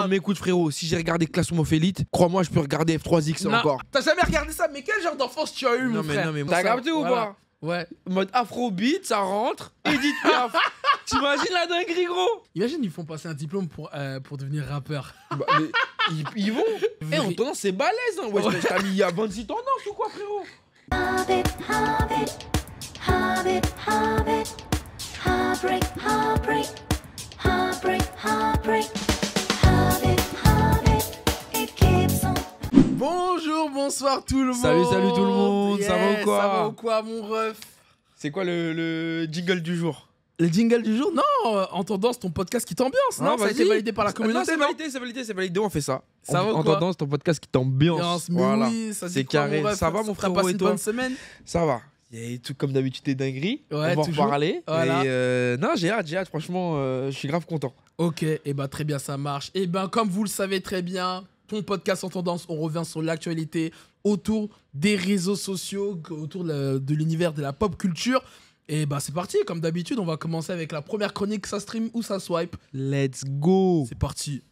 Non, mais écoute, frérot, si j'ai regardé Classe Homophélite, crois-moi, je peux regarder F3X encore. T'as jamais regardé ça? Mais quel genre d'enfance tu as eu, mon frère? Non, mais t'as capté ou pas? Ouais. Mode Afrobeat, ça rentre. Edith Piaf. T'imagines la dinguerie, gros? Imagine, ils font passer un diplôme pour devenir rappeur. Bah, mais ils vont. Eh, en tendance, c'est balèze, hein. Ouais, je t'ai mis il y a 26 tendances ou quoi, frérot? Bonjour, bonsoir tout le monde. Salut tout le monde. Ça va ou quoi? Ça va ou quoi, mon ref? C'est quoi le jingle du jour? Le jingle du jour? Non, en tendance, ton podcast qui t'ambiance, non? Ça a été validé par la communauté, non? C'est validé, on fait ça. Ça va ou en quoi? tendance, ton podcast qui t'ambiance. Voilà. Oui, ça c'est carré. Ça va, mon frère? T'as passé une bonne semaine? Ça va. Il y a tout comme d'habitude des dingueries. Ouais, on va en parler. Voilà. Et non, j'ai hâte. Franchement, je suis grave content. Ok, et bah très bien, ça marche. Et ben comme vous le savez très bien, ton podcast en tendance, on revient sur l'actualité autour des réseaux sociaux, autour de l'univers de la pop culture. Et bah c'est parti, comme d'habitude, on va commencer avec la première chronique, ça stream ou ça swipe. Let's go. C'est parti.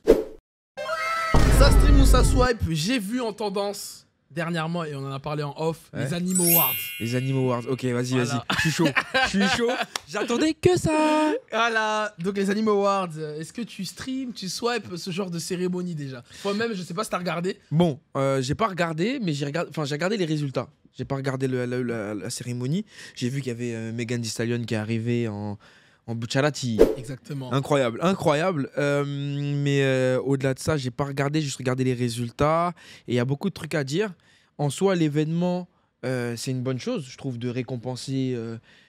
Ça stream ou ça swipe, j'ai vu en tendance dernièrement, et on en a parlé en off, les Anime Awards. Les Anime Awards, ok, vas-y. Je suis chaud. J'attendais que ça. Voilà, donc les Anime Awards, est-ce que tu stream, tu swipes ce genre de cérémonie déjà? Toi-même, je sais pas si t'as regardé. Bon, j'ai pas regardé, mais j'ai regardé les résultats. J'ai pas regardé la cérémonie. J'ai vu qu'il y avait Megan Thee Stallion qui est arrivée en Bucciarati. Exactement. Incroyable. Mais au-delà de ça, j'ai pas regardé, juste regardé les résultats. Et il y a beaucoup de trucs à dire. En soi, l'événement, c'est une bonne chose, je trouve, de récompenser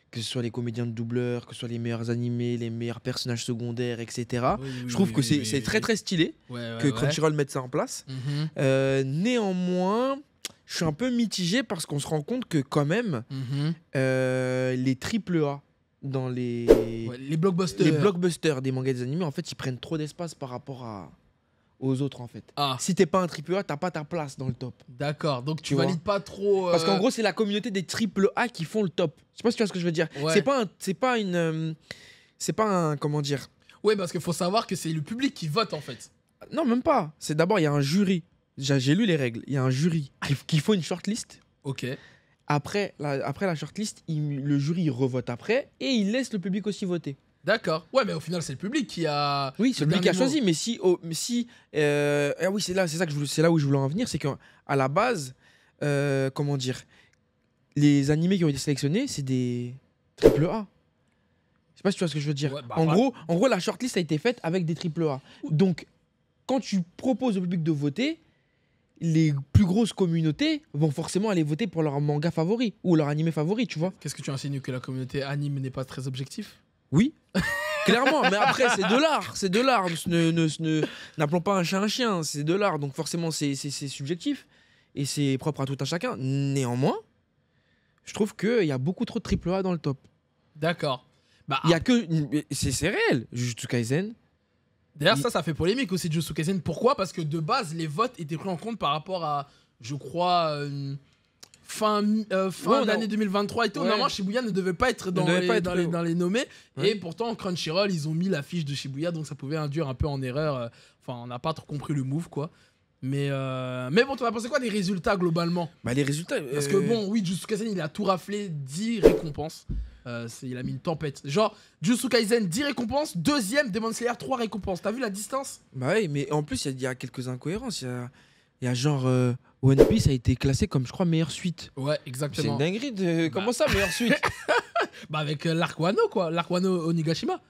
que ce soit les comédiens de doubleurs, que ce soit les meilleurs animés, les meilleurs personnages secondaires, etc. Je trouve que c'est très très stylé que Crunchyroll mette ça en place. Néanmoins, je suis un peu mitigé parce qu'on se rend compte que quand même, les AAA dans les blockbusters des mangas et des animés, en fait, ils prennent trop d'espace par rapport aux autres, en fait. Si t'es pas un AAA, t'as pas ta place dans le top. D'accord, donc tu valides pas trop... Parce qu'en gros, c'est la communauté des AAA qui font le top. Je sais pas si tu vois ce que je veux dire. Ouais. C'est pas un... Comment dire? Ouais, parce qu'il faut savoir que c'est le public qui vote, en fait. Non, même pas. C'est d'abord, il y a un jury. J'ai lu les règles. Il y a un jury qui faut une shortlist. Ok. Après la shortlist, le jury il revote après et il laisse le public aussi voter. D'accord. Ouais, mais au final, c'est le public qui a... Oui, c'est le public qui a choisi, mais oui, c'est là où je voulais en venir, c'est qu'à la base, comment dire, les animés qui ont été sélectionnés, c'est des AAA. Je sais pas si tu vois ce que je veux dire. Ouais, en gros, la shortlist a été faite avec des AAA. Donc, quand tu proposes au public de voter, les plus grosses communautés vont forcément aller voter pour leur manga favori ou leur animé favori, tu vois. Qu'est-ce que tu insinues, que la communauté anime n'est pas très objectif? Oui, clairement, mais après c'est de l'art, n'appelons pas un chien, c'est de l'art, donc forcément c'est subjectif et c'est propre à tout un chacun. Néanmoins, je trouve qu'il y a beaucoup trop de AAA dans le top. D'accord. Il y a que... C'est réel, Jujutsu Kaisen. D'ailleurs, ça fait polémique aussi, Jujutsu Kaisen. Pourquoi? Parce que de base, les votes étaient pris en compte par rapport à, je crois, fin d'année 2023 et tout. Normalement, Shibuya ne devait pas être dans les nommés. Ouais. Et pourtant, Crunchyroll, ils ont mis la fiche de Shibuya, donc ça pouvait induire un peu en erreur. Enfin, on n'a pas trop compris le move, quoi. Mais bon, tu as pensé quoi des résultats, globalement? Les résultats... Parce que bon, oui, Jujutsu Kaisen, il a tout raflé, 10 récompenses. Il a mis une tempête. Genre, Jujutsu Kaisen, 10 récompenses. Deuxième, Demon Slayer, 3 récompenses. T'as vu la distance? Bah oui, mais en plus, il y a quelques incohérences. Il y a genre... One Piece a été classé comme, je crois, meilleure suite. Ouais, exactement. C'est une dinguerie. Comment ça, meilleure suite? Avec l'arc Wano, quoi. L'arc Wano Onigashima.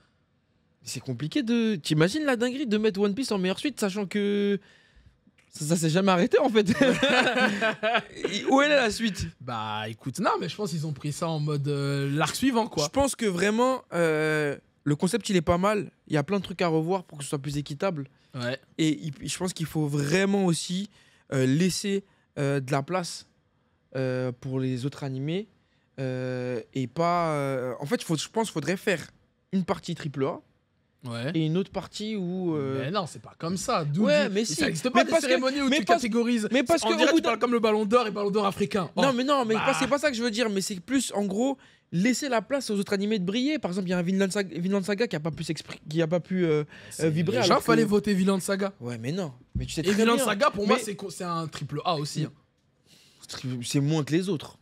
C'est compliqué de... T'imagines la dinguerie de mettre One Piece en meilleure suite, sachant que... Ça s'est jamais arrêté, en fait. Où est la suite? Bah, écoute, non, mais je pense qu'ils ont pris ça en mode l'arc suivant, quoi. Je pense que vraiment, le concept, il est pas mal. Il y a plein de trucs à revoir pour que ce soit plus équitable. Ouais. Et je pense qu'il faut vraiment aussi laisser de la place pour les autres animés. Et pas... En fait, je pense qu'il faudrait faire une partie AAA Ouais. et une autre partie où. Mais non, c'est pas comme ça. Ouais, mais si. Ça n'existe pas Mais des cérémonies où tu catégorises. Mais parce On que dirait au que bout tu parles comme le Ballon d'Or et Ballon d'Or africain. Non, mais non, mais Bah. c'est pas ça que je veux dire. Mais c'est plus, en gros, laisser la place aux autres animés de briller. Par exemple, il y a un Vinland Saga qui a pas pu vibrer. Déjà, alors fallait que... voter Vinland Saga. Ouais, mais non. Mais tu sais Et très Vinland bien. Saga, pour moi, Mais c'est un triple A aussi. Hein. c'est moins que les autres.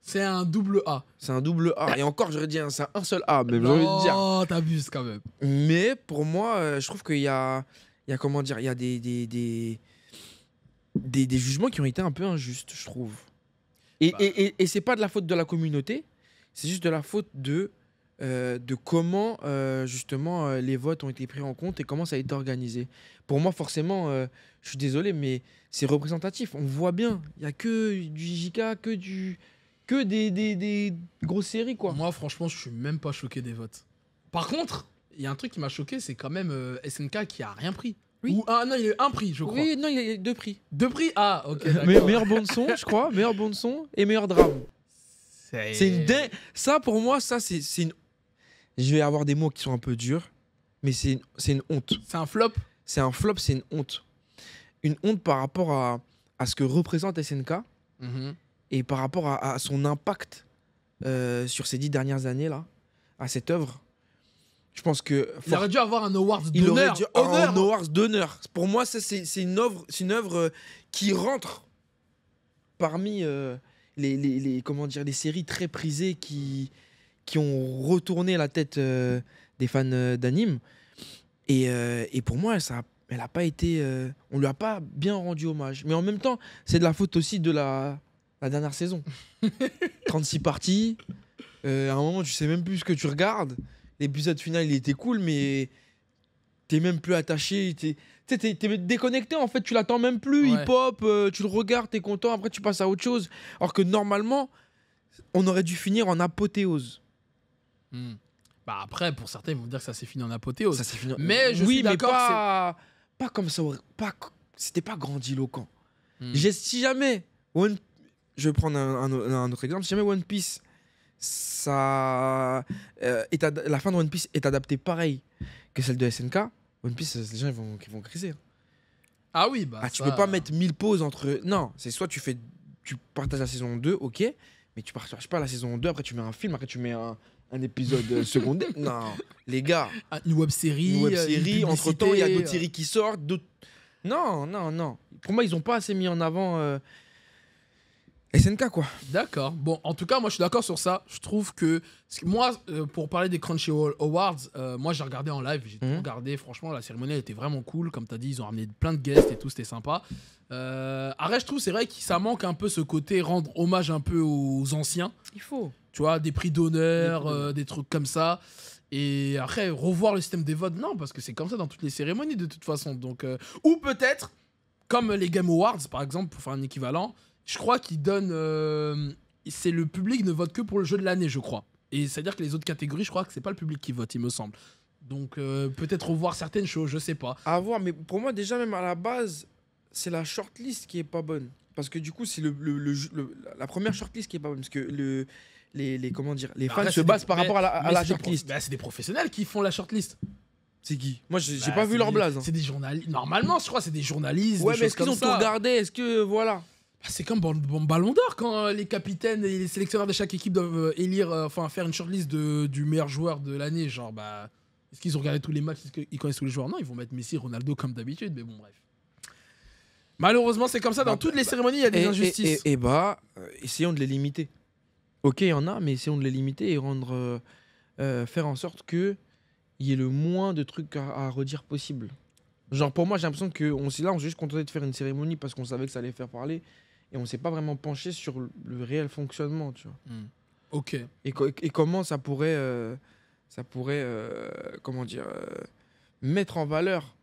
C'est un double A. C'est un double A. Et encore, j'aurais dit c'est un seul A, mais j'ai envie de dire. Oh, t'abuses quand même. Mais pour moi, je trouve qu'il y a comment dire, il y a des jugements qui ont été un peu injustes, je trouve. Et c'est pas de la faute de la communauté, c'est juste de la faute de comment justement les votes ont été pris en compte et comment ça a été organisé. Pour moi, forcément, je suis désolé, mais c'est représentatif. On voit bien, il y a que du JK, que des grosses séries, quoi. Moi, franchement, je suis même pas choqué des votes. Par contre, il y a un truc qui m'a choqué, c'est quand même SNK qui a rien pris. Oui. Non, il a eu un prix, je crois. Oui, non, il y a 2 prix. 2 prix. Ah, ok. d'accord. Meilleure bande son, je crois, meilleure bande son et meilleur drame. C'est une dingue. Ça, pour moi, ça, c'est une. Je vais avoir des mots qui sont un peu durs, mais c'est une honte. C'est un flop. C'est un flop, c'est une honte. Une honte par rapport à ce que représente SNK et par rapport à son impact sur ces 10 dernières années, là, à cette œuvre. Je pense que. Il aurait dû avoir un award Il aurait d'honneur. dû avoir un award d'honneur. Pour moi, ça, c'est une œuvre qui rentre parmi comment dire, les séries très prisées qui ont retourné la tête des fans d'anime. Et pour moi, elle a pas été. On lui a pas bien rendu hommage. Mais en même temps, c'est de la faute aussi de la dernière saison. 36 parties. À un moment, tu sais même plus ce que tu regardes. L'épisode final, il était cool, mais t'es même plus attaché. T'es déconnecté, en fait. Tu l'attends même plus. Ouais. Il pop, tu le regardes, t'es content. Après, tu passes à autre chose. Alors que normalement, on aurait dû finir en apothéose. Bah après, pour certains, ils vont dire que ça s'est fini en apothéose. Ça s'est fini. Mais je suis d'accord que pas comme ça. C'était pas grandiloquent. Hmm. Si jamais je vais prendre un autre exemple. Si jamais One Piece, la fin de One Piece est adaptée pareil que celle de SNK, One Piece, les gens ils vont criser. Ah oui, bah. Tu peux pas mettre 1000 pauses entre. Non, c'est soit tu partages la saison 2, ok, mais tu partages pas la saison 2, après tu mets un film, après tu mets un épisode secondaire. Non, les gars. Une web série. Entre temps, il y a d'autres séries qui sortent. Non. Pour moi, ils ont pas assez mis en avant SNK, quoi. D'accord. Bon, en tout cas, moi, je suis d'accord sur ça. Je trouve que. Moi, pour parler des Crunchyroll Awards, moi, j'ai regardé en live. J'ai tout regardé. Franchement, la cérémonie elle était vraiment cool. Comme tu as dit, ils ont ramené plein de guests et tout. C'était sympa. Après, je trouve, c'est vrai que ça manque un peu ce côté rendre hommage un peu aux anciens. Il faut. Tu vois, des prix d'honneur, des trucs comme ça. Et après, revoir le système des votes, non, parce que c'est comme ça dans toutes les cérémonies de toute façon. Donc, ou peut-être, comme les Game Awards, par exemple, pour faire un équivalent, je crois qu'ils donnent. C'est le public ne vote que pour le jeu de l'année, je crois. Et c'est-à-dire que les autres catégories, je crois que c'est pas le public qui vote, il me semble. Donc, peut-être revoir certaines choses, je sais pas. À voir, mais pour moi, déjà, même à la base, c'est la shortlist qui est pas bonne. Parce que du coup, c'est la première shortlist qui est pas bonne. Parce que comment dire, les fans se basent par rapport à la shortlist. C'est des professionnels qui font la shortlist. C'est qui? Moi, j'ai pas vu leur blaze. C'est des journalistes. Normalement, je crois, c'est des journalistes. Ouais, des mais choses est-ce qu'ils comme ont ça. tout regardé? Est-ce que voilà? C'est comme Ballon d'Or quand les capitaines et les sélectionneurs de chaque équipe doivent faire une shortlist du meilleur joueur de l'année. Genre, bah, est-ce qu'ils ont regardé tous les matchs? Est-ce qu'ils connaissent tous les joueurs? Non, ils vont mettre Messi, Ronaldo comme d'habitude. Mais bon, bref. Malheureusement, c'est comme ça. Dans toutes les cérémonies, il y a des injustices. Essayons de les limiter. Ok, il y en a, mais essayons de les limiter et faire en sorte qu'il y ait le moins de trucs à redire possible. Genre, pour moi, j'ai l'impression qu'on s'est juste contenté de faire une cérémonie parce qu'on savait que ça allait faire parler et on s'est pas vraiment penché sur le réel fonctionnement, tu vois. Ok. Et comment ça pourrait comment dire, mettre en valeur.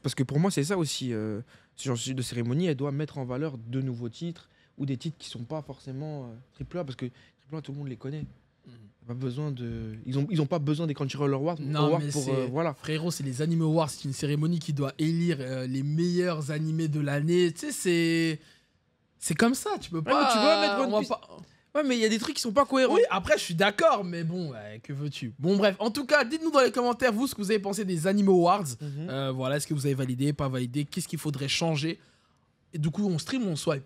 Parce que pour moi, c'est ça aussi. Ce genre de cérémonie, elle doit mettre en valeur de nouveaux titres ou des titres qui sont pas forcément AAA, parce que AAA, tout le monde les connaît. Pas besoin ils ont pas besoin des Crunchyroll Awards pour voilà. Frérot, c'est les Anime Awards, c'est une cérémonie qui doit élire les meilleurs animés de l'année. Tu sais, c'est comme ça, tu peux pas. Tu veux mettre One Piece. Ouais, mais il y a des trucs qui sont pas cohérents. Oui, après, je suis d'accord, mais bon, que veux-tu? Bon, bref, en tout cas, dites-nous dans les commentaires, vous, ce que vous avez pensé des Anime Awards. Voilà, est-ce que vous avez validé, pas validé? Qu'est-ce qu'il faudrait changer? Et du coup, on stream ou on swipe?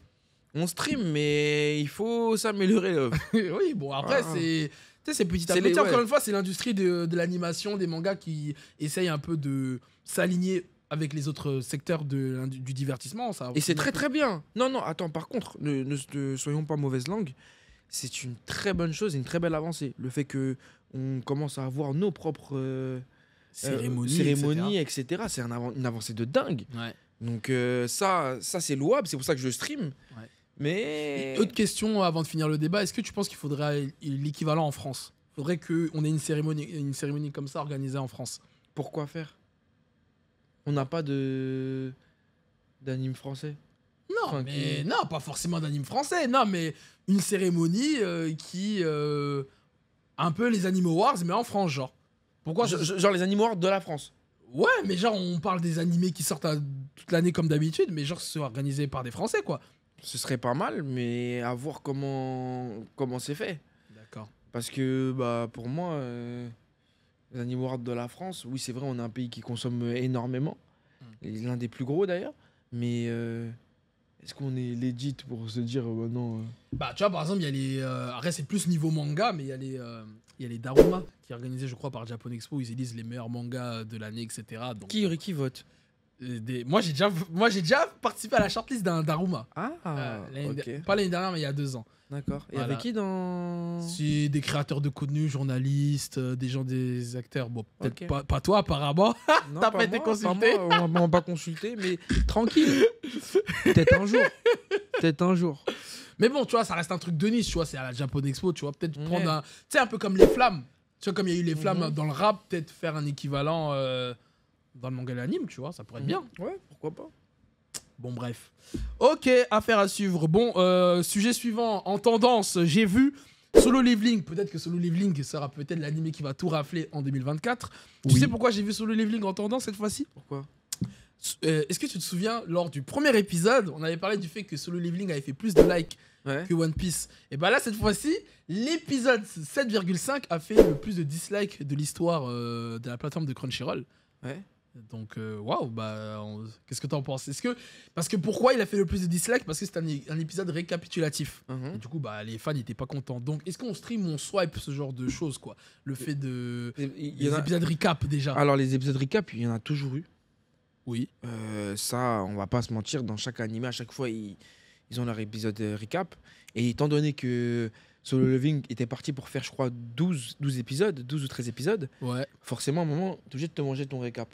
On stream, mais il faut s'améliorer. Oui, bon, après, c'est... Tu sais, c'est petit à petit. Encore une fois, c'est l'industrie de l'animation, des mangas qui essaye un peu de s'aligner avec les autres secteurs du divertissement. Ça, et c'est très très bien. Non, attends, par contre, ne soyons pas mauvaise langue. C'est une très bonne chose, une très belle avancée. Le fait qu'on commence à avoir nos propres cérémonies, etc. C'est une avancée de dingue. Ouais. Donc ça c'est louable, c'est pour ça que je stream. Ouais. Mais... Et autre question avant de finir le débat, est-ce que tu penses qu'il faudrait l'équivalent en France? Il faudrait qu'on ait une cérémonie comme ça organisée en France. Pourquoi faire? On n'a pas d'anime français? Non, non, pas forcément d'anime français. Non, mais une cérémonie qui... un peu les Anime Awards, mais en France, genre. Pourquoi genre les Anime Awards de la France? Ouais, mais genre, on parle des animés qui sortent toute l'année comme d'habitude, mais genre, c'est organisé par des Français, quoi. Ce serait pas mal, mais à voir comment c'est fait. D'accord. Parce que bah, pour moi, les Anime Awards de la France, oui, c'est vrai, on est un pays qui consomme énormément. L'un des plus gros d'ailleurs. Mais est-ce qu'on est legit pour se dire non Bah, tu vois, par exemple, il y a les. Après, c'est plus niveau manga, mais il y a les Daruma qui est organisé, je crois, par Japan Expo. Ils élisent les meilleurs mangas de l'année, etc. Donc, qui vote? Moi, j'ai déjà participé à la shortlist d'un Daruma. Ok. Pas l'année dernière, mais il y a 2 ans. D'accord. Et Voilà. avec qui dans... C'est des créateurs de contenu, journalistes, des acteurs. Bon, peut-être Ok. pas toi, apparemment. Non, T'as pas été consulté. On m'a pas consulté, mais tranquille. Peut-être un jour. Peut-être un jour. Mais bon, tu vois, ça reste un truc de niche, tu vois, c'est à la Japan Expo, tu vois, peut-être Ouais. prendre un... Tu sais, un peu comme les flammes. Tu vois, comme il y a eu les flammes dans le rap, peut-être faire un équivalent dans le manga et l'anime, tu vois, ça pourrait être bien. Ouais, pourquoi pas. Bon, bref. Ok, affaire à suivre. Bon, sujet suivant, en tendance, j'ai vu Solo Leveling. Peut-être que Solo Leveling sera peut-être l'anime qui va tout rafler en 2024. Tu sais pourquoi j'ai vu Solo Leveling en tendance cette fois-ci? Pourquoi? Est-ce que tu te souviens, lors du premier épisode, on avait parlé du fait que Solo Leveling avait fait plus de likes que One Piece. Et bah là, cette fois-ci, l'épisode 7,5 a fait le plus de dislikes de l'histoire de la plateforme de Crunchyroll. Ouais. Donc, waouh, qu'est-ce que t'en penses? Parce que pourquoi il a fait le plus de dislikes? Parce que c'est un épisode récapitulatif. Et du coup, bah, les fans n'étaient pas contents. Donc, est-ce qu'on stream ou on swipe ce genre de choses, quoi? Le fait de... Les épisodes recap, déjà. Alors, les épisodes recap, il y en a toujours eu. Oui. Ça, on va pas se mentir, dans chaque animé, à chaque fois, ils ont leur épisode recap. Et étant donné que Solo Leveling était parti pour faire, je crois, 12 épisodes, 12 ou 13 épisodes, Ouais. forcément, à un moment, tu es obligé de te manger ton récap.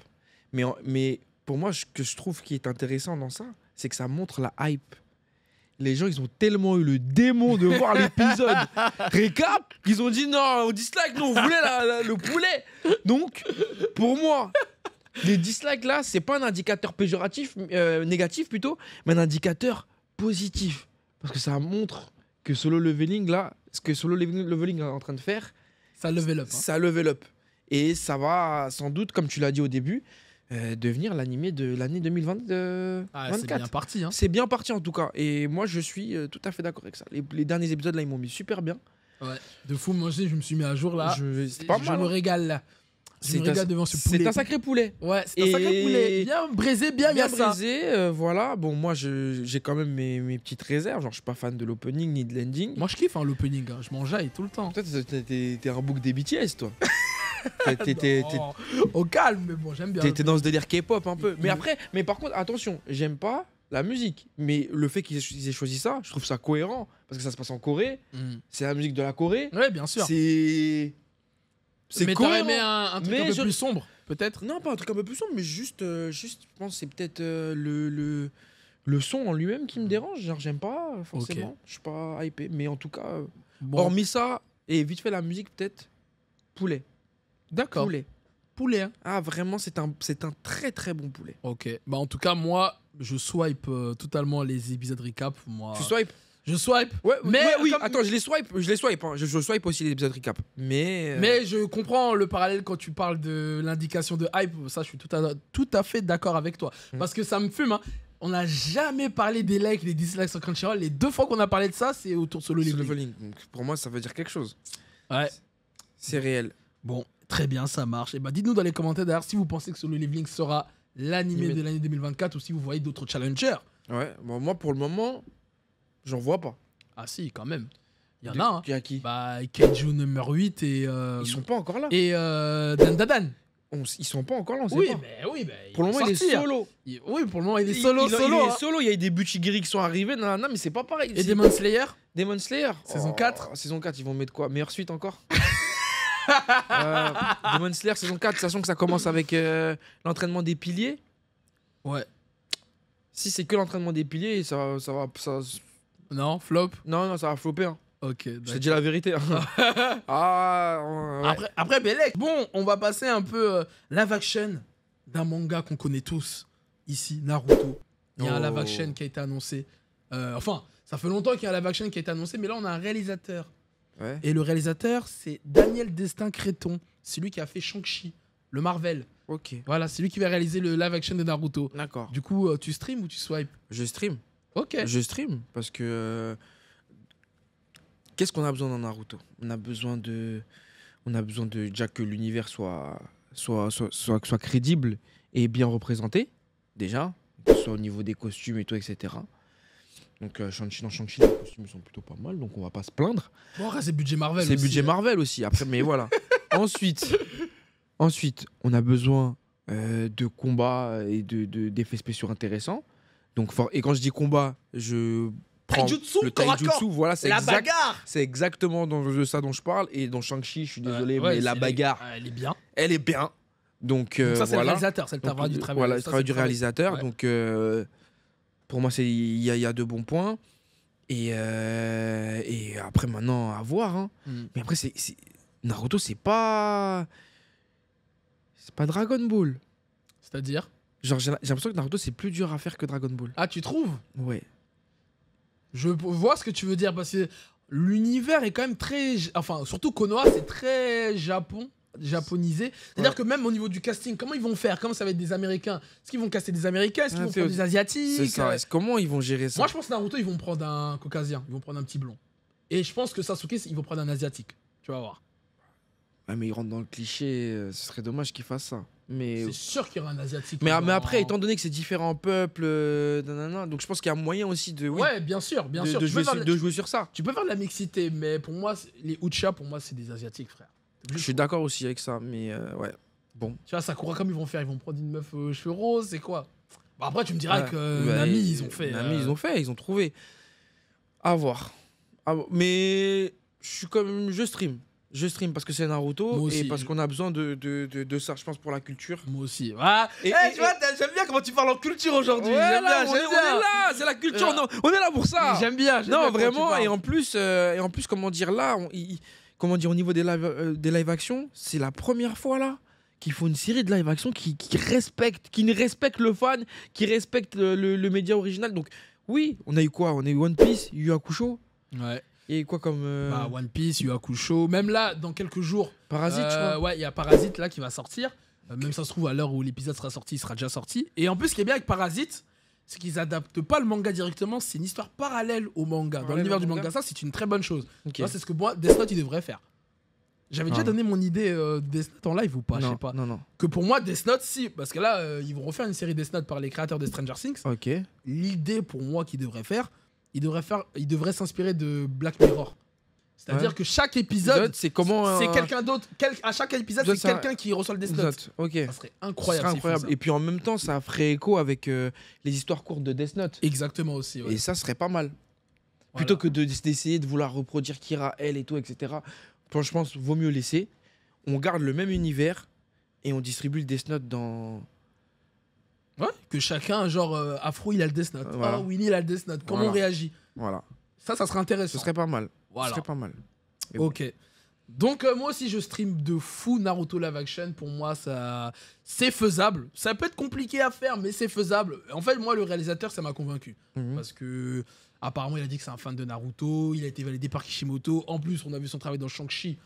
Mais pour moi, ce que je trouve qui est intéressant dans ça, c'est que ça montre la hype. Les gens, ils ont tellement eu le démon de voir l'épisode récap qu'ils ont dit non, on dislike, nous, on voulait le poulet. Donc, pour moi, les dislikes là, c'est pas un indicateur péjoratif, négatif plutôt, mais un indicateur positif. Parce que ça montre que Solo Leveling là, ce que Solo Leveling est en train de faire, Ça level up. ça level up. Et ça va sans doute, comme tu l'as dit au début, devenir l'animé de l'année 2024. C'est bien parti. Hein. C'est bien parti en tout cas. Et moi, je suis tout à fait d'accord avec ça. Les derniers épisodes là, ils m'ont mis super bien. Ouais. De fou, moi aussi, je me suis mis à jour là. C'est pas mal. Je me régale là. Je me régale devant ce poulet. C'est un sacré poulet. Ouais, c'est un sacré poulet. Bien braisé, bien braisé. Voilà. Bon, moi, j'ai quand même mes petites réserves. Genre, je suis pas fan de l'opening ni de l'ending. Moi, je kiffe l'opening. Hein. Je m'enjaille tout le temps. Toi, t'es un bouc des BTS, toi. Au calme, mais bon, j'aime bien. T'es dans ce délire K-pop un peu. Mais par contre, attention, j'aime pas la musique. Mais le fait qu'ils aient choisi ça, je trouve ça cohérent. Parce que ça se passe en Corée. C'est la musique de la Corée. Ouais, bien sûr. Mais t'aurais aimé un truc un peu plus sombre, peut-être? Non, pas un truc un peu plus sombre, mais juste je pense que c'est peut-être le son en lui-même qui me dérange. Genre, j'aime pas forcément. Je suis pas hypé. Mais en tout cas, hormis ça, et vite fait la musique, peut-être poulet. D'accord. Poulet. Hein. Ah, vraiment, c'est un très très bon poulet. Ok. Bah, en tout cas, moi, je swipe totalement les épisodes recap. Moi... Tu swipes? Je swipe. Oui. Attends, je les swipe. Hein. Je swipe aussi les épisodes recap. Mais je comprends le parallèle quand tu parles de l'indication de hype. Ça, je suis tout à fait d'accord avec toi. Parce que ça me fume. Hein. on n'a jamais parlé des likes, des dislikes sur Crunchyroll. Les 2 fois qu'on a parlé de ça, c'est autour de Solo Leveling. Donc pour moi, ça veut dire quelque chose. Ouais. C'est réel. Bon, très bien, ça marche. Et bah dites-nous dans les commentaires d'ailleurs si vous pensez que Solo Leveling sera l'animé de l'année 2024 ou si vous voyez d'autres challengers. Ouais, bon, moi pour le moment, j'en vois pas. Ah si, quand même. Il y en a, hein. Il y a qui? Bah, Keiju numéro 8 et... Ils sont pas encore là. Et Dandadan. Ils sont pas encore là, on sait Oui, pas. mais Pour le moment, il est solo. Oui, pour le moment, il est solo. Il est solo, il y a eu des Buchigiri qui sont arrivés, non, mais c'est pas pareil. Et Demon Slayer Demon Slayer Saison 4. Saison 4, ils vont mettre quoi? Meilleure suite encore. Demon Slayer saison 4, sachant que ça commence avec l'entraînement des piliers. Ouais. Si c'est que l'entraînement des piliers, ça va. Non, flop. Non, ça va flopper. Hein. Ok. Je te dis la vérité. Ouais. Après Belek. Bon, on va passer un peu live action d'un manga qu'on connaît tous ici, Naruto. Il y a un live action qui a été annoncé. Enfin, ça fait longtemps qu'il y a un live action qui a été annoncé, mais là on a un réalisateur. Ouais. Et le réalisateur, c'est Daniel Destin-Créton. C'est lui qui a fait Shang-Chi, le Marvel. Ok. Voilà, c'est lui qui va réaliser le live action de Naruto. D'accord. Du coup, tu stream ou tu swipes? Je stream. Ok. Je stream parce que qu'est-ce qu'on a besoin dans Naruto? On a besoin de déjà que l'univers soit crédible et bien représenté déjà, que ce soit au niveau des costumes et tout, etc. Donc dans Shang-Chi, les costumes sont plutôt pas mal, donc on va pas se plaindre. Bon, c'est budget Marvel. C'est aussi, budget Marvel aussi. Après, mais voilà. Ensuite, on a besoin de combats et d'effets spéciaux intéressants. Donc, et quand je dis combat, je prends Taijutsu, le corps à taijutsu. corps. Voilà, c'est La exact. bagarre. C'est exactement de ça dont je parle. Et dans Shang-Chi, je suis désolé, Ouais, mais la bagarre, elle est bien. elle est bien. Donc, Ça, c'est voilà. le réalisateur, c'est le travail du travail. Voilà, le Ça, travail c'est du réalisateur. Ouais. Donc, pour moi, il y a de bons points. Et après, maintenant, à voir. Hein. Mais après, Naruto, c'est pas Dragon Ball. C'est-à-dire? Genre, j'ai l'impression que Naruto, c'est plus dur à faire que Dragon Ball. Ah, tu trouves? Ouais. Je vois ce que tu veux dire, parce que l'univers est quand même très... Enfin, surtout Konoha, c'est très japonisé. C'est-à-dire que même au niveau du casting, comment ils vont faire? Comment ça va être des Américains? Est-ce qu'ils vont caster des Américains? Est-ce qu'ils vont prendre des Asiatiques? C'est ça. Comment ils vont gérer ça? Moi, je pense que Naruto, ils vont prendre un caucasien. Ils vont prendre un petit blond. Et je pense que Sasuke, ils vont prendre un asiatique. Tu vas voir. Ouais, mais ils rentrent dans le cliché. Ce serait dommage qu'ils fassent ça. Mais c'est sûr qu'il y aura un asiatique. Mais après, étant donné que c'est différents peuples, donc je pense qu'il y a moyen aussi de... Oui, ouais, bien sûr. De jouer sur ça. Tu peux faire de la mixité, mais pour moi, les Uchiha, pour moi, c'est des asiatiques, frère. Je suis d'accord aussi avec ça, mais ouais. Bon. Tu vois, Sakura, comme ils vont faire? Ils vont prendre une meuf aux cheveux roses, c'est quoi? Bon, après, tu me diras que Nami, ils ont fait. Nami, ils ont trouvé. À voir. Mais je stream. Je stream parce que c'est Naruto et parce qu'on a besoin de ça, je pense, pour la culture. Moi aussi. Ah, tu vois, j'aime bien comment tu parles en culture aujourd'hui. Ouais, j'aime bien, on est là, c'est la culture. On est là pour ça. J'aime bien. Non, vraiment. Et en plus, comment dire, là, au niveau des live action, c'est la première fois là qu'ils font une série de live action qui respecte le fan, qui respecte le média original. Donc oui, on a eu quoi? On a eu One Piece, Yu Hakusho. Ouais. Et quoi comme One Piece, Yu Hakusho. Même là, dans quelques jours. Parasite, je crois. Ouais, il y a Parasite là qui va sortir. Même ça se trouve, à l'heure où l'épisode sera sorti, il sera déjà sorti. Et en plus, ce qui est bien avec Parasite, c'est qu'ils adaptent pas le manga directement, c'est une histoire parallèle au manga. Dans l'univers du manga, ça, c'est une très bonne chose. Okay. C'est ce que moi, Death Note, il devrait faire. J'avais déjà donné mon idée Death Note en live ou pas, je sais pas. Non. Que pour moi, Death Note, si. Parce que là, ils vont refaire une série Death Note par les créateurs de Stranger Things. Ok. L'idée pour moi qu'il devrait faire, il devrait s'inspirer de Black Mirror. C'est-à-dire que chaque épisode, c'est comment c'est quelqu'un d'autre. À chaque épisode, c'est quelqu'un qui reçoit le Death Note. Ok. Ça serait incroyable. Et puis en même temps, ça ferait écho avec les histoires courtes de Death Note. Exactement aussi. Ouais. Et ça serait pas mal. Voilà. Plutôt que d'essayer de vouloir reproduire Kira, elle et tout, etc. Je pense vaut mieux laisser. On garde le même univers et on distribue le Death Note dans. Ouais, que chacun, genre Afro, il a le Death Note. Voilà. Winnie, il a le Death Note. Comment on réagit? Voilà. Ça serait intéressant. Ce serait pas mal. Voilà. Ce serait pas mal. Mais ok. Bon. Donc moi aussi je stream de fou Naruto live action. Pour moi ça c'est faisable. Ça peut être compliqué à faire mais c'est faisable. En fait moi le réalisateur ça m'a convaincu. Parce que apparemment il a dit que c'est un fan de Naruto. Il a été validé par Kishimoto. En plus on a vu son travail dans Shang-Chi.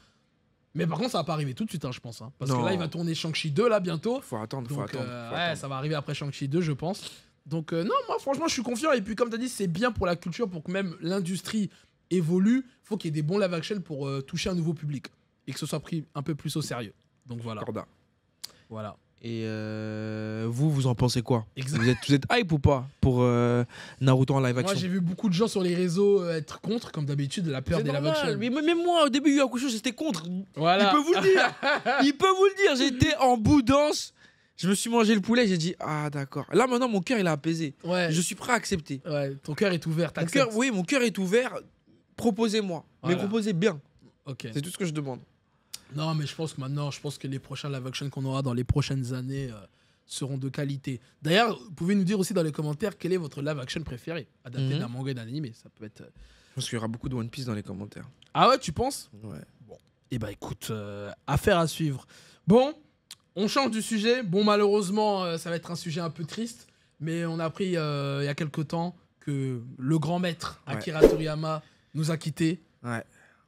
Mais par contre ça va pas arriver tout de suite je pense. Parce que là il va tourner Shang-Chi 2 là bientôt. Faut attendre. Ouais, ça va arriver après Shang-Chi 2 je pense. Donc, non, moi, franchement, je suis confiant. Et puis, comme tu as dit, c'est bien pour la culture, pour que même l'industrie évolue. Il faut qu'il y ait des bons live action pour toucher un nouveau public et que ce soit pris un peu plus au sérieux. Donc, voilà. Corda. Voilà. Et vous en pensez quoi? Exact. Vous êtes hype ou pas pour Naruto en live action? Moi, j'ai vu beaucoup de gens sur les réseaux être contre, comme d'habitude, la peur C'est des live normal, action. mais même moi, au début, Yu Yu Hakusho, j'étais contre. Voilà. Il peut vous le dire. Il peut vous le dire. J'étais en boudance. Je me suis mangé le poulet. J'ai dit, ah d'accord. Là, maintenant, mon cœur, il a apaisé. Ouais. Je suis prêt à accepter. Ouais, ton cœur est ouvert, Mon t'acceptes. cœur, oui, mon cœur est ouvert. Proposez-moi. Voilà. Mais proposez bien. Ok. C'est tout ce que je demande. Non, mais je pense que les prochains live action qu'on aura dans les prochaines années seront de qualité. D'ailleurs, vous pouvez nous dire aussi dans les commentaires quel est votre live action préféré, adapté d'un manga et d'un anime. Ça peut être. Je pense qu'il y aura beaucoup de One Piece dans les commentaires. Ah ouais, tu penses? Ouais. Bon. Eh ben écoute, affaire à suivre. Bon, on change du sujet. Bon, malheureusement, ça va être un sujet un peu triste, mais on a appris il y a quelques temps que le grand maître Akira Toriyama nous a quittés. Ouais.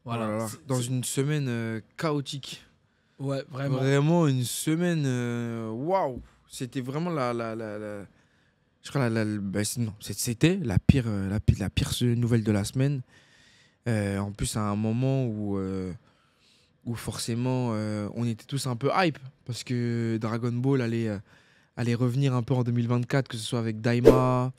Voilà. Oh là là. Dans une semaine chaotique. Ouais, vraiment. Vraiment une semaine. Waouh! C'était vraiment je crois c'était la pire nouvelle de la semaine. En plus, à un moment où forcément on était tous un peu hype parce que Dragon Ball allait revenir un peu en 2024, que ce soit avec Daima,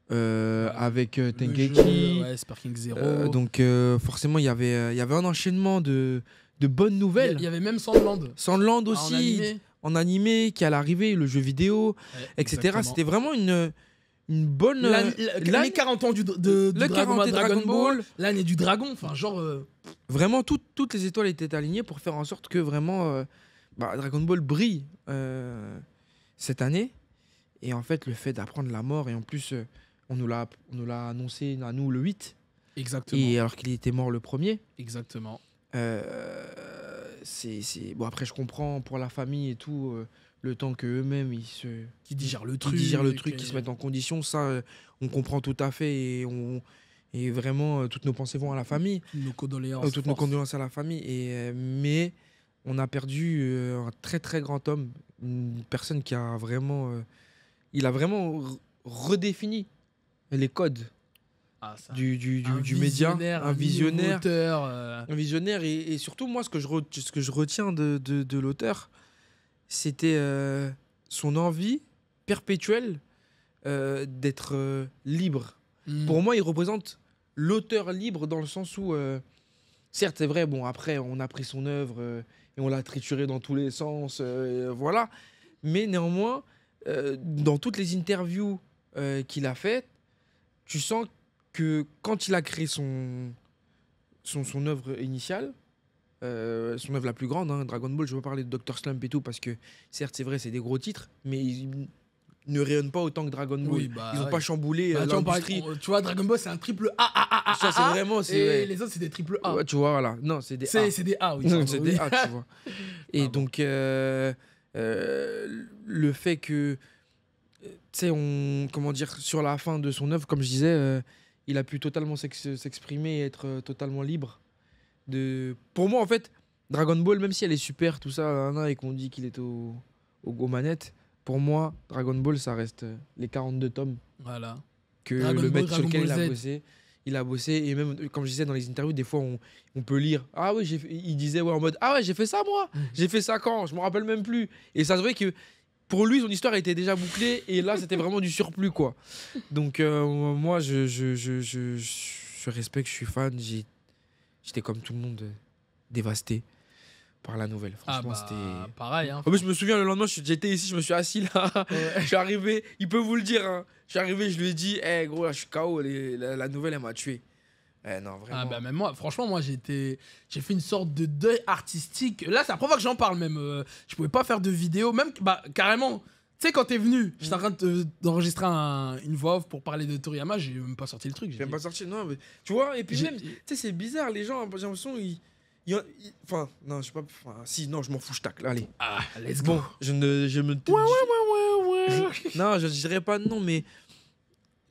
avec Tenkaichi. Ouais, Sparking Zero. Donc forcément, il y avait un enchaînement de bonnes nouvelles. Il y avait même Sandland. Sandland En aussi, animé. en animé, qui allait arriver, le jeu vidéo, Ouais, etc. exactement. C'était vraiment une bonne... Les 40 ans du le 40 ans de Dragon Ball. L'année du dragon. Enfin, genre. Vraiment, toutes les étoiles étaient alignées pour faire en sorte que vraiment Dragon Ball brille cette année. Et en fait, le fait d'apprendre la mort, et en plus, on nous l'a annoncé à nous le 8, Exactement. et alors qu'il était mort le premier. Exactement. Bon, après, je comprends pour la famille et tout, le temps qu'eux-mêmes Qui digèrent le qui truc. digèrent le truc, qui se mettent en condition, ça, on comprend tout à fait, et vraiment, toutes nos pensées vont à la famille. Nos condoléances. Toutes nos condoléances à la famille. Mais on a perdu un très très grand homme, une personne qui a vraiment, il a vraiment redéfini les codes du média, un visionnaire, un visionnaire, et surtout moi ce que je retiens de l'auteur, c'était son envie perpétuelle d'être libre. Pour moi, il représente l'auteur libre dans le sens où, certes, c'est vrai, bon, après, on a pris son œuvre et on l'a trituré dans tous les sens, voilà. Mais néanmoins, dans toutes les interviews qu'il a faites, tu sens que quand il a créé son œuvre initiale, son œuvre la plus grande, hein, Dragon Ball, je veux parler de Dr. Slump et tout, parce que, certes, c'est vrai, c'est des gros titres, mais ils ne rayonnent pas autant que Dragon Ball. Oui, Ils n'ont pas chamboulé l'industrie. Tu vois, Dragon Ball, c'est un triple A. Ça, c'est vraiment... Et les autres, c'est des triple A. Ouais, tu vois, voilà. Non, c'est des A. C'est des A, oui. Non, c'est des A, tu vois. Et donc, le fait que, tu sais, comment dire, sur la fin de son œuvre, comme je disais, il a pu totalement s'exprimer et être totalement libre. Pour moi, en fait, Dragon Ball, même si elle est super, tout ça, et qu'on dit qu'il est aux manettes, pour moi, Dragon Ball, ça reste les 42 tomes. Voilà. Que Dragon le Ball, maître sur lequel Dragon il a bossé, et même, comme je disais dans les interviews, des fois, on peut lire. Ah oui, il disait en mode, ah ouais, j'ai fait ça, moi. J'ai fait ça quand? Je me rappelle même plus. Et ça se voit que pour lui, son histoire était déjà bouclée, et là, c'était vraiment du surplus, quoi. Donc, moi, je respecte, je suis fan. J'étais comme tout le monde dévasté par la nouvelle. Franchement, c'était pareil. Hein, en plus, je me souviens, le lendemain, j'étais ici, je me suis assis là. Ouais. Je suis arrivé, il peut vous le dire. Hein. Je suis arrivé, je lui ai dit, hey, gros, là, je suis KO, la nouvelle, elle m'a tué. Non, vraiment. Ah bah même moi, franchement, moi j'ai fait une sorte de deuil artistique. Là, c'est la première fois que j'en parle même. Je pouvais pas faire de vidéo, même carrément. Tu sais, quand t'es venu, j'étais en train d'enregistrer une voix off pour parler de Toriyama, j'ai même pas sorti le truc. J'ai même pas sorti, non, mais tu vois, et puis même, tu sais, c'est bizarre, les gens, j'ai l'impression, enfin, non, je sais pas, si, non, je m'en fous, je tacle, allez. Ah, let's go. Bon, je me. Ouais. Non, je dirais pas non, mais.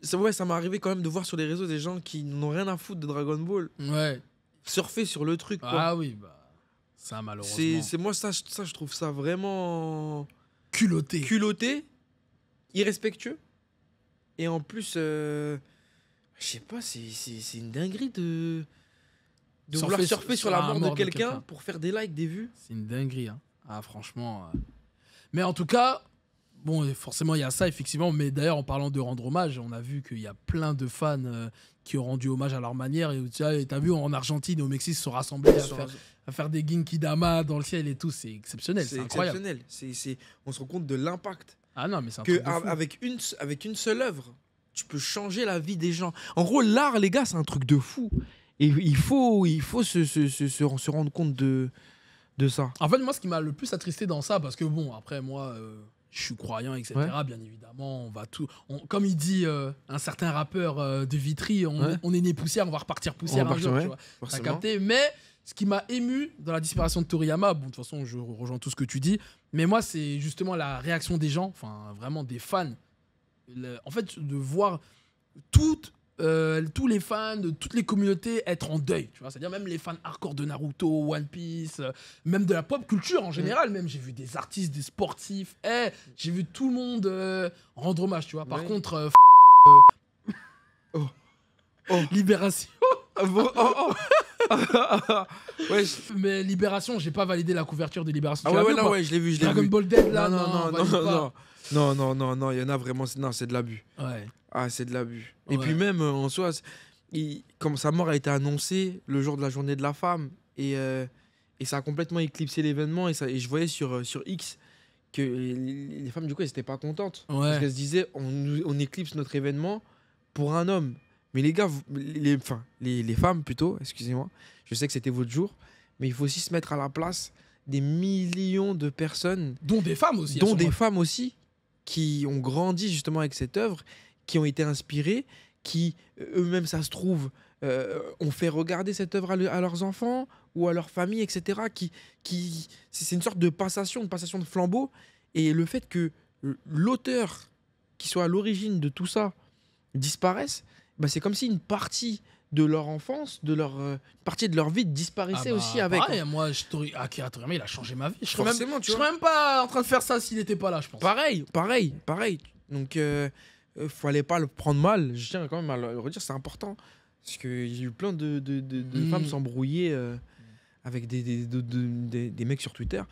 Ça m'est arrivé quand même de voir sur les réseaux des gens qui n'ont rien à foutre de Dragon Ball Ouais. surfer sur le truc, quoi. Ah oui, bah. Ça, malheureusement. C'est moi, ça, je trouve ça vraiment. Culotté. Culotté, irrespectueux. Et en plus, je sais pas, c'est une dinguerie de vouloir surfer sur la mort de quelqu'un pour faire des likes, des vues. C'est une dinguerie, hein. Ah, franchement. Mais en tout cas, bon, forcément, il y a ça, effectivement. Mais d'ailleurs, en parlant de rendre hommage, on a vu qu'il y a plein de fans qui ont rendu hommage à leur manière. Et tu as vu, en Argentine et au Mexique, ils se sont rassemblés à faire des Genki Dama dans le ciel et tout. C'est exceptionnel, c'est incroyable. Exceptionnel. On se rend compte de l'impact. Ah non, mais c'est un que truc de fou. avec une seule œuvre, tu peux changer la vie des gens. En gros, l'art, les gars, c'est un truc de fou. Et il faut se rendre compte de ça. En fait, moi, ce qui m'a le plus attristé dans ça, parce que bon, après, moi, je suis croyant, etc. Ouais. Bien évidemment, on va tout. Comme il dit un certain rappeur de Vitry, on est né poussière, on va repartir poussière un jour. Tu vois. T'as capté. Mais ce qui m'a ému dans la disparition de Toriyama, bon, de toute façon, je rejoins tout ce que tu dis, mais moi, c'est justement la réaction des gens, enfin, vraiment des fans. En fait, de voir tous les fans de toutes les communautés être en deuil, tu vois, c'est-à-dire même les fans hardcore de Naruto, One Piece, même de la pop culture en général, même j'ai vu des artistes, des sportifs, j'ai vu tout le monde rendre hommage, tu vois. Par contre, Libération. Ouais, mais Libération, j'ai pas validé la couverture de Libération. Ah ouais, ouais, je l'ai vu, Dragon Ball Dead là, non, il y en a vraiment, non, c'est de l'abus. Ouais. Ah, c'est de l'abus. Et puis même en soi, comme sa mort a été annoncée le jour de la journée de la femme, et ça a complètement éclipsé l'événement, et je voyais sur X que les femmes du coup elles étaient pas contentes, parce qu'elles se disaient on éclipse notre événement pour un homme. Mais les gars, les femmes plutôt, excusez-moi, je sais que c'était votre jour, mais il faut aussi se mettre à la place des millions de personnes, dont des femmes aussi, qui ont grandi justement avec cette œuvre, qui ont été inspirés, qui eux-mêmes, ça se trouve, ont fait regarder cette œuvre à leurs enfants ou à leur famille, etc. C'est une sorte de passation de flambeau. Et le fait que l'auteur qui soit à l'origine de tout ça disparaisse, bah, c'est comme si une partie de leur enfance, une partie de leur vie disparaissait aussi avec. Pareil, moi, Akira Toriyama, il a changé ma vie. Je serais même pas en train de faire ça s'il n'était pas là, je pense. Pareil. Donc, fallait pas le prendre mal. Je tiens quand même à le redire, c'est important. Parce qu'il y a eu plein de femmes s'embrouiller avec des mecs sur Twitter.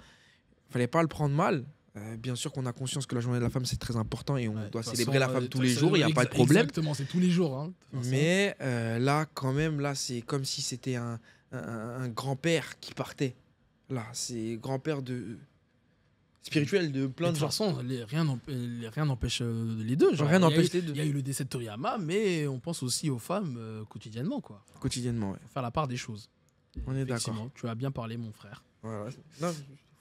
Fallait pas le prendre mal. Bien sûr qu'on a conscience que la journée de la femme, c'est très important et on doit célébrer la femme tous les jours, il n'y a pas de problème. Exactement, c'est tous les jours. Hein, mais là, quand même, c'est comme si c'était un grand-père qui partait. Là, c'est grand-père spirituel de plein de gens. De toute façon, rien n'empêche les deux. Rien n'empêche les deux. Il y a eu le décès de Toriyama, mais on pense aussi aux femmes quotidiennement, quoi. Quotidiennement, ouais. Faire la part des choses. On est d'accord. Tu as bien parlé, mon frère. Voilà. Non,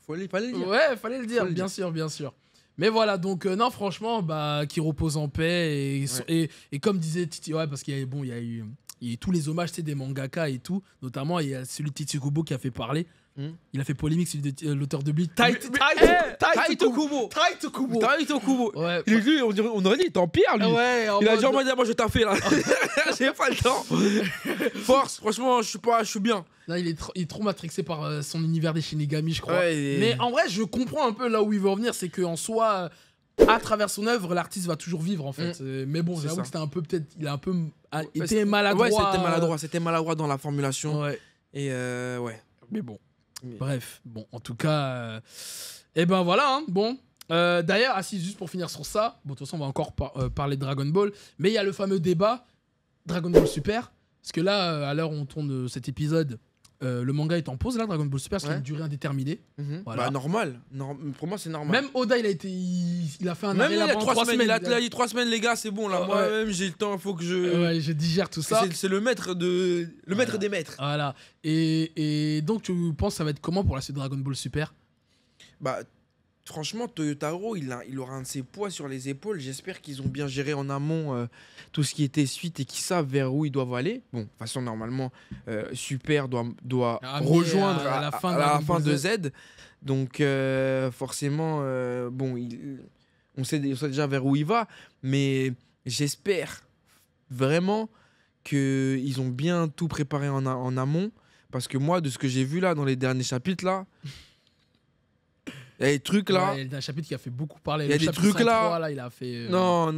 fallait le dire. Ouais, fallait le dire, bien sûr. Mais voilà, donc non, franchement, qui repose en paix. Et comme disait Titi, parce qu'il y a eu tous les hommages des mangaka et tout. Notamment, il y a celui de Titi Kubo qui a fait parler. Il a fait polémique, celui de l'auteur de Bleach. Taito Kubo. Ouais. Lui, on aurait dit, il est en pierre, lui. Ouais, il a dit, moi, je t'ai fait, là. J'ai pas le temps. Force, franchement, je suis bien. Là, il est trop matrixé par son univers des Shinigami, je crois. Ouais, mais en vrai, je comprends un peu là où il veut en venir. C'est qu'en soi, à travers son œuvre, l'artiste va toujours vivre, en fait. Mais bon, j'avoue que c'était un peu, il a un peu été maladroit. Ouais, c'était maladroit dans la formulation. Ouais. Et ouais. Mais bon. Bref, bon, en tout cas, et ben voilà, hein, bon. D'ailleurs, juste pour finir sur ça, bon, de toute façon, on va encore parler de Dragon Ball, mais il y a le fameux débat Dragon Ball Super, parce que là, à l'heure où on tourne cet épisode, le manga est en pause, là, Dragon Ball Super, parce qu'il a une durée indéterminée. Voilà. Bah, normal. Pour moi, c'est normal. Même Oda, il a fait un arrêt là pendant 3 semaines. Il a dit 3 semaines, les gars, c'est bon, là. Moi-même, j'ai le temps, il faut que je digère tout ça. C'est le maître des maîtres. Voilà. Et donc, tu penses que ça va être comment pour la suite de Dragon Ball Super ? Bah, franchement, Toyotaro, il aura un de ses poids sur les épaules. J'espère qu'ils ont bien géré en amont tout ce qui était suite et qu'ils savent vers où ils doivent aller. Bon, de toute façon, normalement, Super doit rejoindre à la fin de Z. Donc, forcément, on sait déjà vers où il va. Mais j'espère vraiment qu'ils ont bien tout préparé en amont. Parce que moi, de ce que j'ai vu là dans les derniers chapitres, là... Il y a des trucs là. Il y a un chapitre qui a fait beaucoup parler. Il y a des trucs là. 3, là, il a fait. Non.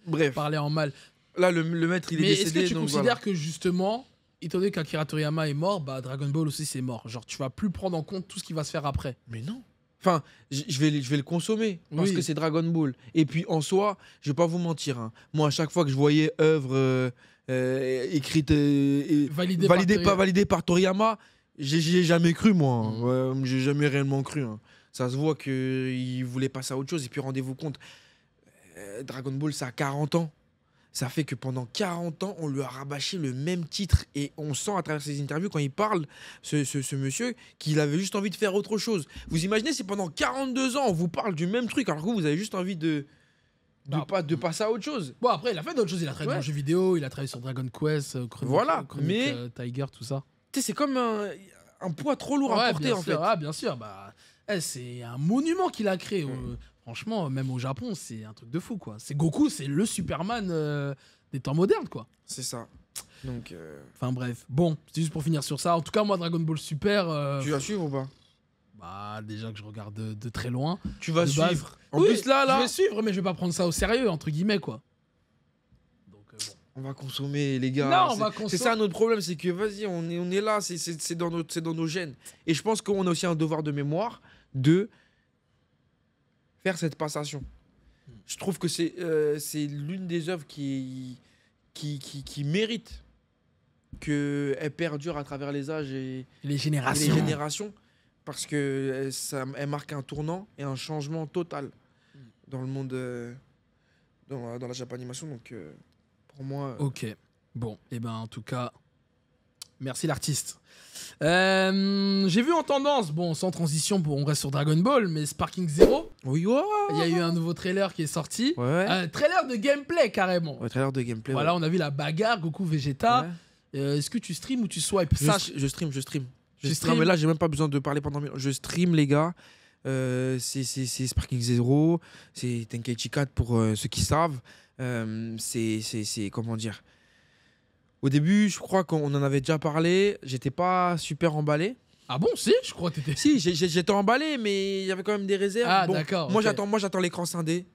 Bref. Parler en mal. Là, le maître, il est décédé. Mais est-ce que tu donc considères voilà. que justement, étant donné qu'Akira Toriyama est mort, bah Dragon Ball aussi c'est mort. Genre, tu vas plus prendre en compte tout ce qui va se faire après. Mais non. Enfin, je vais le consommer parce Oui. que c'est Dragon Ball. Et puis en soi, je vais pas vous mentir. Hein. Moi, à chaque fois que je voyais œuvre écrite, pas validée par Toriyama, j'y ai jamais cru, moi. Hein. Ouais, j'ai jamais réellement cru. Hein. Ça se voit qu'il voulait passer à autre chose. Et puis rendez-vous compte, Dragon Ball, ça a 40 ans. Ça fait que pendant 40 ans, on lui a rabâché le même titre. Et on sent à travers ses interviews, quand il parle, ce monsieur, qu'il avait juste envie de faire autre chose. Vous imaginez si pendant 42 ans, on vous parle du même truc, alors que vous avez juste envie de passer à autre chose. Bon, après, il a fait d'autres choses. Il a travaillé dans le jeu vidéo, il a travaillé sur Dragon Quest, Voilà, mais Tiger, tout ça. Tu sais, c'est comme un poids trop lourd à porter, bien en sûr, fait. Ah, bien sûr. Bah, c'est un monument qu'il a créé. Franchement, même au Japon, c'est un truc de fou, quoi. C'est Goku, c'est le Superman des temps modernes, quoi. C'est ça. Donc, Enfin bref. Bon, c'est juste pour finir sur ça. En tout cas, moi, Dragon Ball Super. tu vas suivre ou pas? Bah, déjà que je regarde de très loin. Tu vas De suivre. base. En Oui, plus, là. Je vais suivre, mais je vais pas prendre ça au sérieux, entre guillemets, quoi. Donc, bon. On va consommer, les gars. Non, on va consommer. C'est ça notre problème, c'est que vas-y, on est là, c'est dans nos gènes. Et je pense qu'on a aussi un devoir de mémoire de faire cette passation. Je trouve que c'est l'une des œuvres qui mérite qu'elle perdure à travers les âges et Les les générations. générations, parce que elle marque un tournant et un changement total dans le monde, dans la Japanimation. Donc, pour moi... Ok. Bon, et ben en tout cas, merci l'artiste. J'ai vu en tendance, bon, sans transition, bon, on reste sur Dragon Ball, mais Sparking Zero, Oui, ouais. il y a eu un nouveau trailer qui est sorti. Ouais. Un trailer de gameplay carrément. Ouais, trailer de gameplay. Voilà, ouais. on a vu la bagarre, Goku Vegeta. Ouais. Est-ce que tu stream ou tu swipes? Je, Sache. je stream. Tu stream? Non, mais là, j'ai même pas besoin de parler pendant 1000 ans. Je stream, les gars. C'est Sparking Zero. C'est Tenkaichi 4 pour ceux qui savent. C'est comment dire. Au début, je crois qu'on en avait déjà parlé. J'étais pas super emballé. Ah bon, si, je crois que t'étais. Si, j'étais emballé, mais il y avait quand même des réserves. Ah, Bon, d'accord, Moi, ok. j'attends l'écran scindé.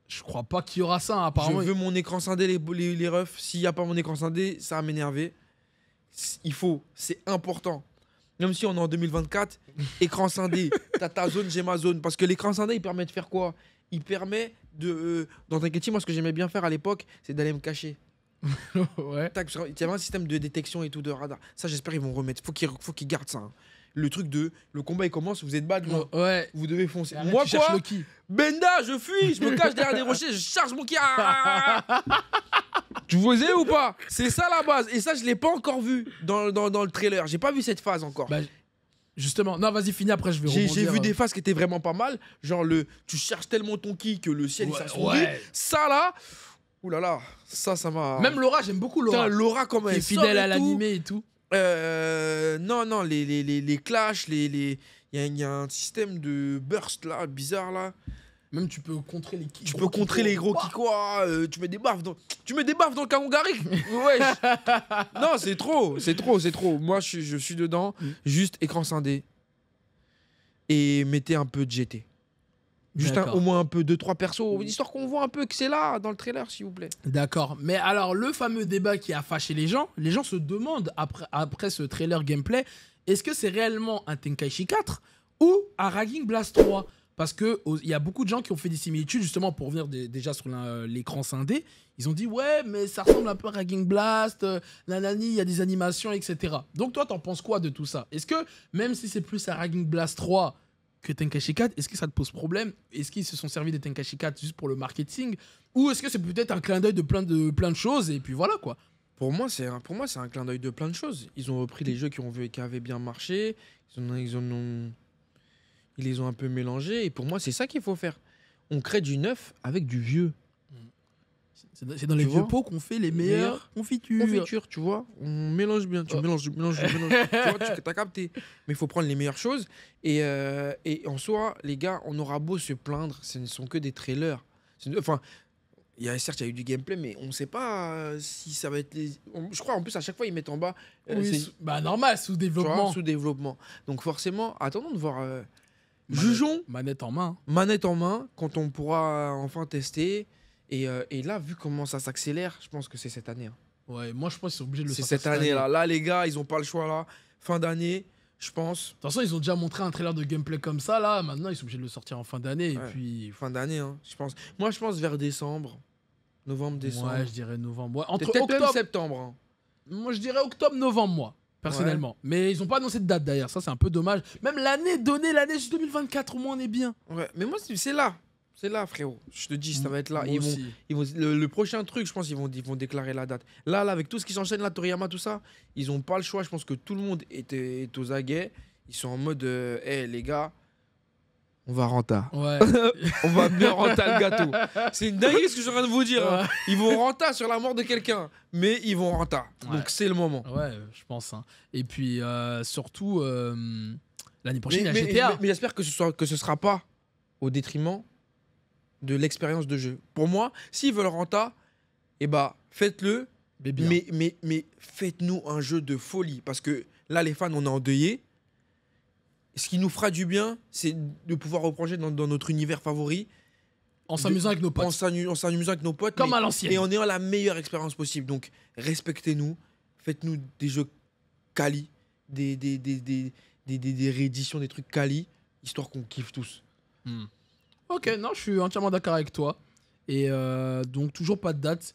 Je crois pas qu'il y aura ça, hein, apparemment. Je veux mon écran scindé, les refs. S'il n'y a pas mon écran scindé, ça va m'énerver. Il faut, c'est important. Même si on est en 2024, écran scindé, t'as ta zone, j'ai ma zone. Parce que l'écran scindé, il permet de faire quoi? Il permet de... dans Tenkaichi, moi, ce que j'aimais bien faire à l'époque, c'est d'aller me cacher. Ouais. Tac, parce qu'il y avait un système de détection et tout, de radar. Ça, j'espère qu'ils vont remettre. Faut qu'ils gardent ça. Hein. Le truc de... Le combat, il commence, vous êtes bad, loin. Ouais. Vous devez foncer. Arrête, Moi, tu cherches quoi? le qui. Benda, je fuis, je me cache derrière des rochers, je charge mon ki. Tu faisais ou pas? C'est ça la base. Et ça, je l'ai pas encore vu dans le trailer. J'ai pas vu cette phase encore. Bah, justement, non, vas-y, finis après, je vais J'ai rebondir. vu des phases qui étaient vraiment pas mal. Genre, tu cherches tellement ton ki que le ciel il Ouais, s'assombrit. ouais. Ça là, oulala, ça m'a. Même Laura, j'aime beaucoup Laura. Putain, Laura, comment Qui elle est fidèle sort à et tout. l'animé et tout. Non, les clashs, il y a un système de burst là, bizarre là. Même tu peux contrer les Tu peux contrer les gros Ouah. kikwa, tu mets des baffes dans le Kangongari. Ouais. Non, c'est trop. Moi, je suis dedans. Juste écran scindé. Et mettez un peu de GT. Juste D'accord. au moins un peu, 2-3 persos, histoire qu'on voit un peu que c'est là dans le trailer, s'il vous plaît. D'accord. Mais alors, le fameux débat qui a fâché les gens se demandent après ce trailer gameplay, est-ce que c'est réellement un Tenkaichi 4 ou un Raging Blast 3? Parce qu'il y a beaucoup de gens qui ont fait des similitudes, justement, pour revenir déjà sur l'écran scindé. Ils ont dit, ouais, mais ça ressemble un peu à Raging Blast, nanani, il y a des animations, etc. Donc, toi, t'en penses quoi de tout ça? Est-ce que, même si c'est plus un Raging Blast 3 que Tenkaichi 4, est-ce que ça te pose problème? Est-ce qu'ils se sont servis de Tenkaichi 4 juste pour le marketing? Ou est-ce que c'est peut-être un clin d'œil de plein de choses, et puis voilà, quoi? Pour moi, c'est un clin d'œil de plein de choses. Ils ont repris les jeux qui avaient bien marché. Ils les ont un peu mélangés. Et pour moi, c'est ça qu'il faut faire. On crée du neuf avec du vieux. C'est dans les Tu vieux vois pots qu'on fait les meilleures confitures. Confiture, tu vois. On mélange bien. Tu mélanges. Tu vois, t'as capté. Mais il faut prendre les meilleures choses. Et en soi, les gars, on aura beau se plaindre, ce ne sont que des trailers. Enfin, certes, il y a eu du gameplay, mais on ne sait pas si ça va être je crois, en plus, à chaque fois, ils mettent en bas... Oui, normal, tu sous-développement. vois, sous-développement. Donc forcément, attendons de voir... jugeons Manette en main. manette en main quand on pourra enfin tester Et là, vu comment ça s'accélère, je pense que c'est cette année. Hein. Ouais, moi je pense qu'ils sont obligés de le C'est sortir cette année là. Là, les gars, ils ont pas le choix là. Fin d'année, je pense. De toute façon, ils ont déjà montré un trailer de gameplay comme ça là. Maintenant, ils sont obligés de le sortir en fin d'année. Ouais. Et puis. Fin d'année, hein, je pense. Moi, je pense vers décembre. Novembre, décembre. Ouais, je dirais novembre. Ouais, entre Peut-être même octobre. septembre. Hein. Moi, je dirais octobre-novembre, moi, personnellement. Mais ils ont pas annoncé de date d'ailleurs. Ça, c'est un peu dommage. Même l'année donnée, l'année juste 2024, au moins, on est bien. Ouais, mais moi, c'est là. C'est là, frérot. Je te dis, ça va être là. Moi aussi. Le prochain truc, je pense, ils vont déclarer la date. Là, avec tout ce qui s'enchaîne, là, Toriyama, tout ça, ils ont pas le choix. Je pense que tout le monde est aux aguets. Ils sont en mode, hey, les gars, on va renta. Ouais. On va bien renta le gâteau. C'est une dinguerie ce que je suis en train de vous dire. Hein. Ouais. Ils vont renta sur la mort de quelqu'un, mais ils vont renta. Ouais. Donc c'est le moment. Ouais, je pense. Hein. Et puis, surtout, l'année prochaine, il y a GTA. Mais j'espère que ce sera pas au détriment de l'expérience de jeu. Pour moi, s'ils veulent renta, eh bah, faites-le. Mais bien. Mais faites-nous un jeu de folie. Parce que là, les fans, on est endeuillés. Ce qui nous fera du bien, c'est de pouvoir replonger dans notre univers favori. En s'amusant avec nos potes. En s'amusant avec nos potes. Comme à l'ancienne. Et en ayant la meilleure expérience possible. Donc, respectez-nous. Faites-nous des jeux quali. Des rééditions, des trucs quali. Histoire qu'on kiffe tous. Ok, non, je suis entièrement d'accord avec toi. Et donc, toujours pas de date.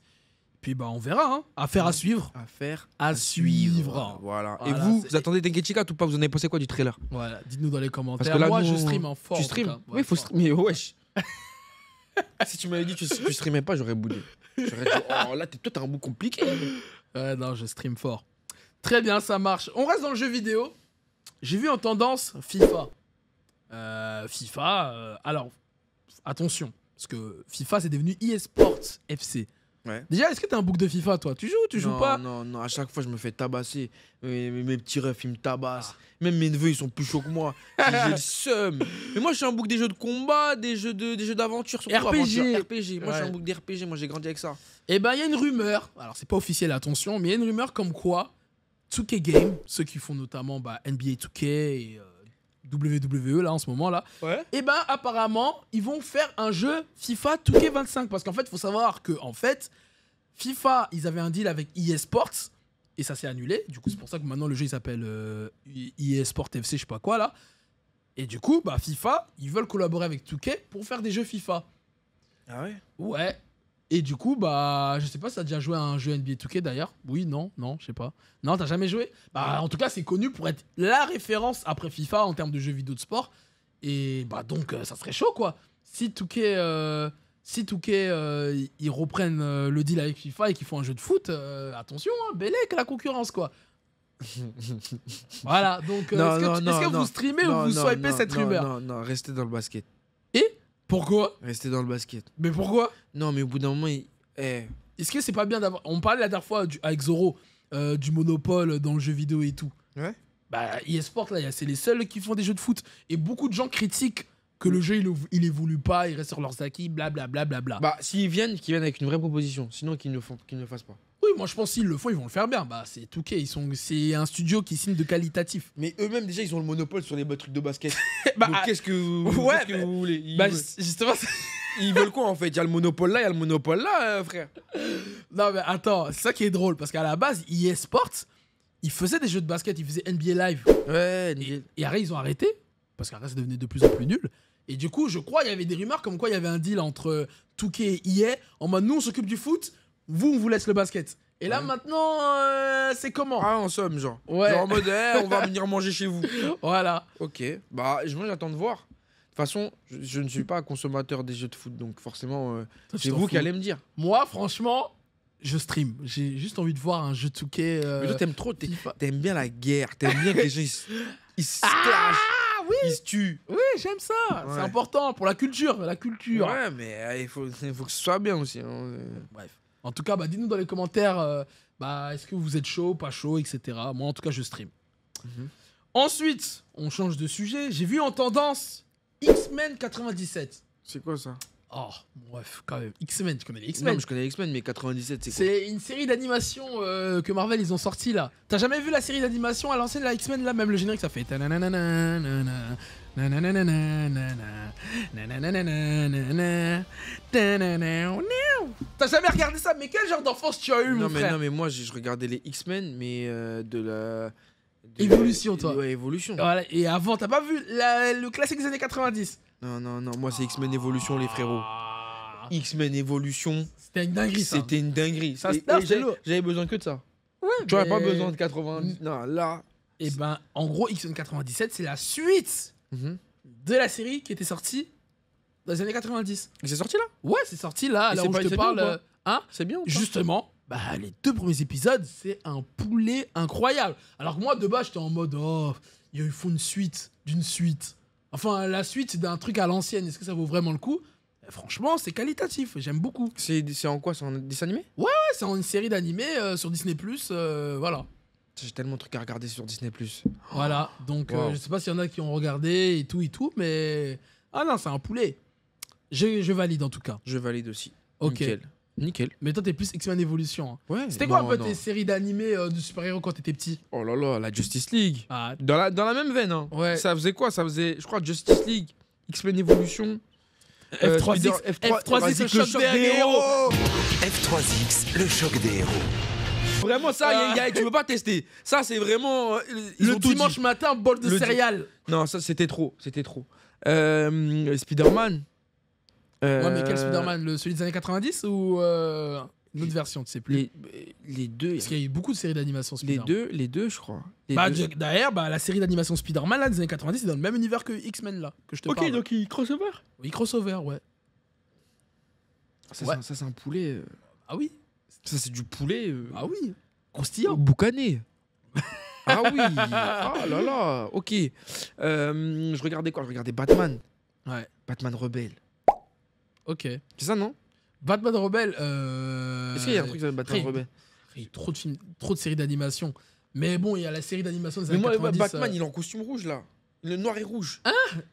Puis, bah, on verra. Hein. Affaire à suivre. Affaire à suivre. Voilà. Et Voilà, vous c'est- attendez Tenkaichi 4 ou pas? Vous en avez pensé quoi du trailer? Voilà, dites-nous dans les commentaires. que là, Moi, nous, je stream en fort. Tu en tout stream cas. Oui, Ouais, faut fort. streamer. Wesh. Si tu m'avais dit que tu streamais pas, j'aurais boudé. J'aurais dit, oh là, toi, t'as un bout compliqué. Ouais, non, je stream fort. Très bien, ça marche. On reste dans le jeu vidéo. J'ai vu en tendance FIFA. Alors, attention, parce que FIFA, c'est devenu eSports FC. Ouais. Déjà, est-ce que t'as un book de FIFA, toi? Tu joues ou tu joues pas? Non, à chaque fois, je me fais tabasser. Mes petits refs, ils me tabassent. Même mes neveux, ils sont plus chauds que moi. J'ai le seum. Mais moi, je suis un book des jeux de combat, des jeux d'aventure, surtout RPG. aventure. RPG. Moi, je suis Ouais. un book d'RPG. Moi, j'ai grandi avec ça. Eh ben, il y a une rumeur. Alors, c'est pas officiel, attention, mais il y a une rumeur comme quoi 2K Game, ceux qui font notamment NBA 2K et WWE là en ce moment là, Ouais. et ben apparemment ils vont faire un jeu FIFA 2K25 parce qu'en fait faut savoir que en fait FIFA ils avaient un deal avec eSports et ça s'est annulé. Du coup c'est pour ça que maintenant le jeu il s'appelle eSports FC je sais pas quoi là. Et du coup bah FIFA ils veulent collaborer avec 2K pour faire des jeux FIFA. Ah ouais? Ouais. Et du coup, bah, je sais pas si t'as déjà joué à un jeu NBA 2K d'ailleurs. Oui, non, je sais pas. Non, t'as jamais joué? Bah, en tout cas, c'est connu pour être la référence après FIFA en termes de jeux vidéo de sport. Et bah, donc, ça serait chaud quoi. Si 2K, ils reprennent le deal avec FIFA et qu'ils font un jeu de foot, attention, hein, Bellec la concurrence quoi. Voilà, donc, est-ce que vous streamez ou vous swipez cette rumeur? Non, restez dans le basket. Et pourquoi? Restez dans le basket. Mais pourquoi? Non, mais au bout d'un moment, Est-ce que c'est pas bien d'avoir. On parlait la dernière fois avec Zoro du monopole dans le jeu vidéo et tout. Ouais. Bah, eSport, là, c'est les seuls qui font des jeux de foot. Et beaucoup de gens critiquent que le jeu, il évolue pas, ils restent sur leurs acquis, blablabla. Bah, s'ils viennent, qu'ils viennent avec une vraie proposition. Sinon, qu'ils ne le fassent pas. Oui, moi je pense qu'ils le font, ils vont le faire bien. Bah, c'est 2K, c'est un studio qui signe de qualitatif. Mais eux-mêmes, déjà, ils ont le monopole sur les trucs de basket. Bah, Donc, qu'est-ce que vous voulez? Bah, justement, Ils veulent quoi en fait? Il y a le monopole là, il y a le monopole là, frère. non, mais attends, c'est ça qui est drôle parce qu'à la base, eSport, ils faisaient des jeux de basket, ils faisaient NBA Live. Ouais, Et après, ils ont arrêté parce qu'après, ça devenait de plus en plus nul. Et du coup, je crois il y avait des rumeurs comme quoi il y avait un deal entre 2K et EA en mode nous, on s'occupe du foot, vous, on vous laisse le basket. Et là, Ouais. maintenant, c'est comment? Ah, en somme, genre. Ouais. Genre en mode, on va venir manger chez vous. Voilà. Ok. Bah, moi, j'attends de voir. De toute façon, je ne suis pas consommateur des jeux de foot, donc forcément, Toi, tu c'est t'en vous fous. qui allez me dire. Moi, franchement, je stream. J'ai juste envie de voir un jeu 2K. Mais toi, t'aimes trop, FIFA. t'aimes bien la guerre, t'aimes bien que les gens ils se clashent, ils se tuent. Oui, j'aime ça. C'est Ouais. important pour la culture. La culture. Ouais, mais il faut que ce soit bien aussi. Hein. Bref. En tout cas, bah, dites-nous dans les commentaires, bah, est-ce que vous êtes chaud, pas chaud, etc. Moi, en tout cas, je stream. Mhm. Ensuite, on change de sujet. J'ai vu en tendance X-Men 97. C'est quoi ça? Oh, bref, quand même. X-Men, tu connais les Non, X-Men? mais je connais X-Men, mais 97, c'est quoi? C'est une série d'animation que Marvel ils ont sorti là. T'as jamais vu la série d'animation à l'ancienne la X-Men là? Même le générique ça fait. tananananana, T'as jamais regardé ça? Mais quel genre d'enfance tu as eu, mon frère? Non, mais moi, je regardais les X-Men, mais de la... Évolution, toi. Ouais, Évolution. Voilà. Et avant, t'as pas vu le classique des années 90? Non, moi, c'est X-Men Évolution, les frérots. X-Men Évolution. C'était une dinguerie, ça. C'était une dinguerie. Ça se tape, c'est lourd. J'avais besoin que de ça. Ouais, Tu n'aurais pas besoin de 90. Non, là... Et ben, en gros, X-Men 97, c'est la suite de la série qui était sortie dans les années 90. C'est sorti là? Ouais, c'est sorti là, là où je te parle. Hein? C'est bien ou pas? Justement, bah, les 2 premiers épisodes, c'est un poulet incroyable. Alors que moi, de base, j'étais en mode, oh, ils font une suite d'une suite. Enfin, la suite d'un truc à l'ancienne, est-ce que ça vaut vraiment le coup? Franchement, c'est qualitatif, j'aime beaucoup. C'est en quoi? C'est en dessin animé? Ouais, c'est une série d'animés sur Disney+, voilà. J'ai tellement de trucs à regarder sur Disney+. Voilà, donc Wow. je sais pas s'il y en a qui ont regardé et tout, mais... Ah non, c'est un poulet. Je valide en tout cas. Je valide aussi. Ok. Nickel. Mais toi, t'es plus X-Men Evolution. Hein. Ouais. C'était quoi un peu non. tes séries d'animés de super-héros quand t'étais petit? Oh là là, la Justice League. Ah, Dans la même veine, hein. Ouais. Ça faisait quoi? Ça faisait, je crois, Justice League, X-Men Evolution, F3X, F3X, le choc des héros. F3X, le choc des héros. Vraiment, ça, tu peux pas tester. Ça, c'est vraiment... ils Le ont tout dimanche dit. matin, bol de Le céréales. Non, ça, c'était trop. Spider-Man. Ouais, mais quel Spider-Man? Celui des années 90 ou une autre version, tu sais plus? Les deux. Parce qu'il y a eu beaucoup de séries d'animation Spider-Man. Les deux, je crois. D'ailleurs, la série d'animation Spider-Man là, des années 90, c'est dans le même univers que X-Men là, que je te parle. Ok, donc il crossover. Oui, crossover, ouais. Ça, Ouais. c'est un poulet. Ah oui? Ça, c'est du poulet. Ah oui? Croustillant. Boucané. Ah oui. Ah là là. Ok. Je regardais quoi? Je regardais Batman. Ouais. Batman Rebelle. Ok. C'est ça, non? Batman Rebelle. Est-ce qu'il y a un truc qui s'appelle Batman après, Rebelle? Il y a trop de films, trop de séries d'animation. Mais bon, il y a la série d'animation des Mais années moi, 90. Batman, il est en costume rouge là. Le noir et rouge.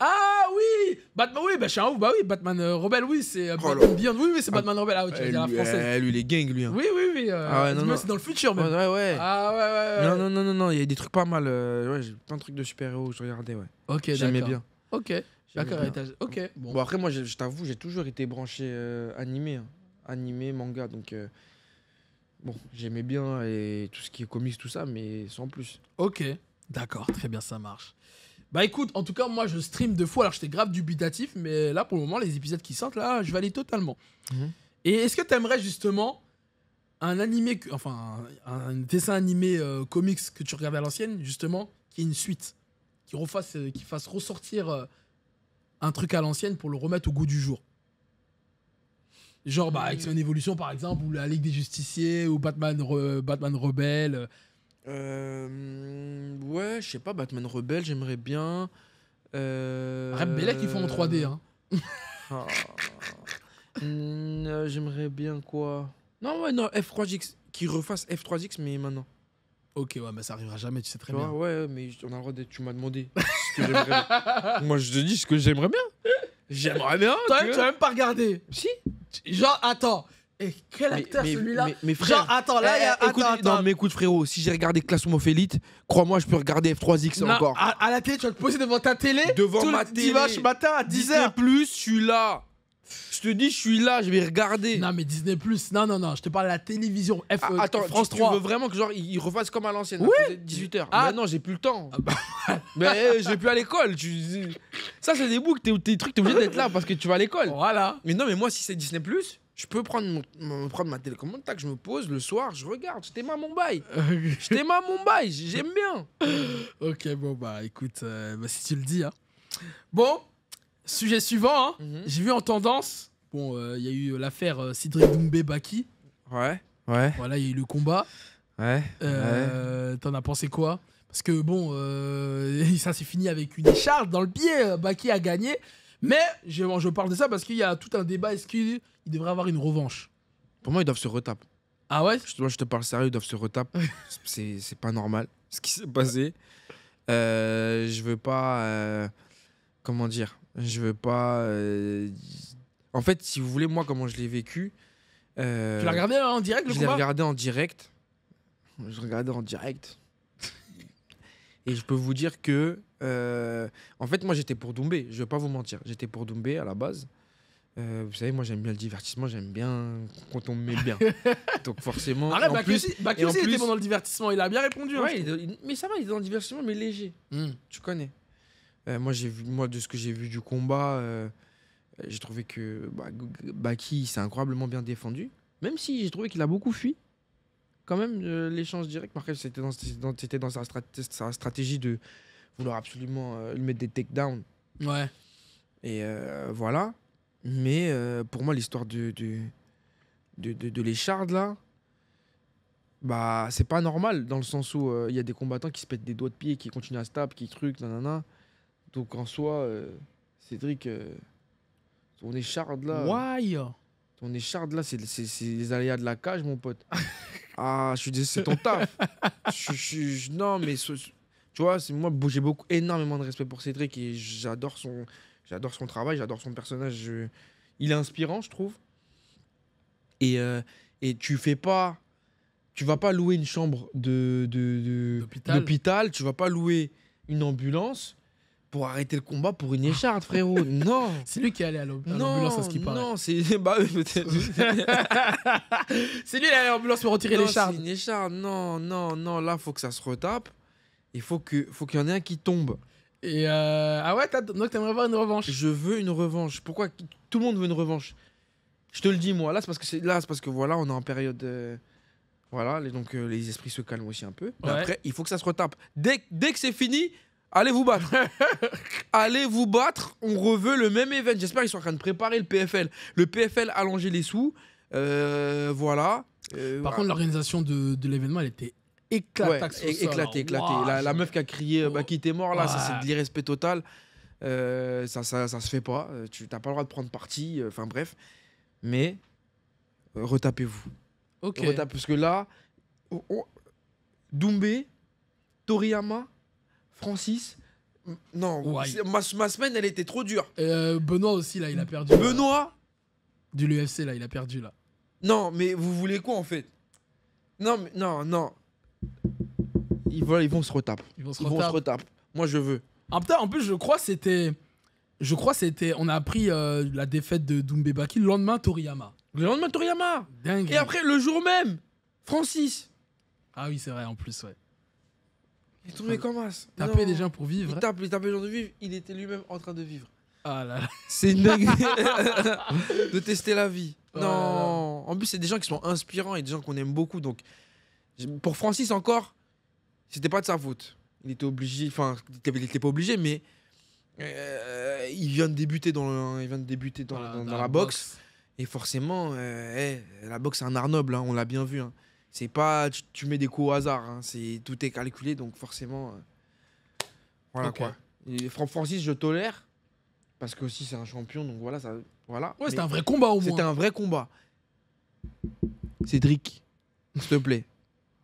Ah oui! Batman, oui, bah je suis un ouf. Bah oui, Batman Rebelle, oui, c'est Oh Batman là. Beyond. Oui, oui, c'est Batman Rebelle. Ah oui, tu vas dire la française. Lui, les gangs, lui. Hein. Oui, oui, oui. Ah ouais, non, non. C'est dans le futur même. Ouais. Ah ouais. Non, il y a des trucs pas mal. Ouais, j'ai plein de trucs de super-héros que je regardais, ouais. Ok, J'aimais d'accord. bien. Ok, d'accord. bien. Ok, bon. Bon, après, moi, je t'avoue, j'ai toujours été branché animé. Hein. Animé, manga, donc... Bon, j'aimais bien et tout ce qui est comics, tout ça, mais sans plus. Ok, d'accord, très bien, ça marche. Bah écoute, en tout cas, moi je stream 2 fois, alors j'étais grave dubitatif, mais là pour le moment, les épisodes qui sortent, là, je valide totalement. Mhm. Et est-ce que t'aimerais justement un animé, un dessin animé comics que tu regardais à l'ancienne, justement, qui ait une suite, qui fasse ressortir un truc à l'ancienne pour le remettre au goût du jour? Genre, X-Men Evolution par exemple, ou la Ligue des Justiciers, ou Batman Rebelle. Ouais, je sais pas, Batman Rebelle, j'aimerais bien. Rebelle qui font en 3D, hein. Ah. J'aimerais bien quoi? Non, F3X, qui refasse F3X, mais maintenant. Ok, ouais, mais ça arrivera jamais, tu sais très Tu vois, bien. ouais, mais on a le droit d'être. Tu m'as demandé ce que j'aimerais bien. Moi, je te dis ce que j'aimerais bien. J'aimerais bien. Toi, tu vas même pas regarder. Si. Genre, attends. Et quel acteur celui-là? Mais frère. Genre, attends, là, il y a. Écoute, Attends. non, mais écoute, frérot, si j'ai regardé Classroom of Elite, crois-moi, je peux regarder F3X Non, encore. à la télé, tu vas te poser devant ta télé. Devant tout ma le télé. dimanche matin à 10h. Disney+, je suis là. Je te dis, je suis là, je vais regarder. Non, mais Disney+, non, je te parle de la télévision. Attends, France tu 3. veux vraiment que genre ils refassent comme à l'ancienne, Oui. 18h. Ah. Bah non, j'ai plus le temps. Ah bah. Mais je vais plus à l'école. Ça, c'est des boucs, tes trucs, t'es obligé d'être là parce que tu vas à l'école. Voilà. Mais non, mais moi, si c'est Disney+, je peux prendre ma télécommande, tac, je me pose le soir, je regarde. Je t'aime mon bail. J'aime bien. Ok, bon, bah écoute, si tu le dis. Hein. Bon, sujet suivant. Hein. J'ai vu en tendance. Bon, il y a eu l'affaire Cédric Doumbé-Baki. Ouais. Voilà, il y a eu le combat. Ouais. T'en as pensé quoi? Parce que bon, ça s'est fini avec une écharpe dans le pied. Baki a gagné. Mais je parle de ça parce qu'il y a tout un débat. Est-ce qu'il devrait avoir une revanche? Pour moi, ils doivent se retaper. Ah ouais? Moi, je te parle sérieux, ils doivent se retaper. C'est pas normal ce qui s'est passé. Je veux pas. Comment dire? Je veux pas. En fait, si vous voulez, moi, comment je l'ai vécu. Tu l'as regardé en direct le Je l'ai combat? regardé en direct. Je regardais en direct. Et je peux vous dire que, en fait, moi, j'étais pour Doumbé. Je vais pas vous mentir. J'étais pour Doumbé à la base. Vous savez, moi, j'aime bien le divertissement. J'aime bien quand on me met bien. Donc, forcément. Arrête, en plus, Baki aussi était bon dans le divertissement. Il a bien répondu. ouais, mais ça va, il est dans le divertissement, mais léger. Hmm. Tu connais. Moi, de ce que j'ai vu du combat, j'ai trouvé que Baki s'est incroyablement bien défendu. Même si j'ai trouvé qu'il a beaucoup fui. Quand même, l'échange direct, Marquez, c'était dans sa stratégie de vouloir absolument lui mettre des takedowns. Ouais. Et voilà. Mais pour moi, l'histoire de l'écharde, là, bah, c'est pas normal, dans le sens où il y a des combattants qui se pètent des doigts de pied, qui continuent à se taper, qui truc, nanana. Donc en soi, Cédric, ton écharde, là... Why? Ton écharde, là, c'est les aléas de la cage, mon pote. Ah, je suis désolé, c'est ton taf. Non, mais tu vois, moi, j'ai énormément de respect pour Cédric et j'adore son travail, j'adore son personnage. Il est inspirant, je trouve. Et tu vas pas louer une chambre d'hôpital, tu vas pas louer une ambulance pour arrêter le combat pour une écharde, frérot. Non. C'est lui qui est allé à l'ambulance, à ce qui paraît. Non, c'est... Bah, peut-être. C'est lui qui est allé à l'ambulance pour retirer l'écharde. C'est une écharde. Non. Là, faut que ça se retape. Il faut qu'il y en ait un qui tombe. Et ah ouais, donc t'aimerais avoir une revanche. Je veux une revanche. Pourquoi tout le monde veut une revanche? Je te le dis, moi. Là, c'est parce que voilà, on est en période... Voilà, donc les esprits se calment aussi un peu. Mais Ouais. après, il faut que ça se retape. Dès que c'est fini... Allez vous battre. Allez vous battre. On reveut le même event. J'espère qu'ils sont en train de préparer le PFL. Le PFL a allongé les sous. Voilà. Par contre, l'organisation de l'événement, elle était éclatée. Ouais, éclaté. Wow, La meuf qui a crié Baki t'es mort, là, ça Ouais. c'est de l'irrespect total. Ça se fait pas. Tu n'as pas le droit de prendre parti. Enfin bref. Mais retapez-vous. Ok. Parce que là, Doumbé, Toriyama, Francis. Non, Ouais. ma semaine, elle était trop dure. Benoît aussi, là, il a perdu. Benoît, De l'UFC, là, il a perdu, là. non, mais vous voulez quoi en fait? Non. Ils vont se retaper. Ils vont se Ils vont se retaper. Moi, je veux. En plus, je crois c'était... On a appris la défaite de Doumbé Baki le lendemain, Toriyama. Le lendemain, Toriyama. Dingue. Et après, le jour même, Francis. Ah oui, c'est vrai, en plus, ouais. Il est tombé comme as. Taper Non. des gens pour vivre. Il tapait les gens de vivre. Il était lui-même en train de vivre. Ah là là. C'est une dinguerie de tester la vie. Oh Non. là là. En plus, c'est des gens qui sont inspirants et des gens qu'on aime beaucoup. Donc, pour Francis encore, c'était pas de sa faute. Il était obligé. Enfin, il était pas obligé, mais il vient de débuter dans la boxe. Et forcément, la boxe, c'est un art noble, hein, on l'a bien vu. Hein. C'est pas, tu mets des coups au hasard, hein, tout est calculé, donc forcément, voilà Ok. quoi. Et Francis, je tolère, parce que aussi c'est un champion, donc voilà. Voilà. Ouais, c'était Mais un vrai combat au moins. c'était un vrai combat. Cédric, s'il te plaît,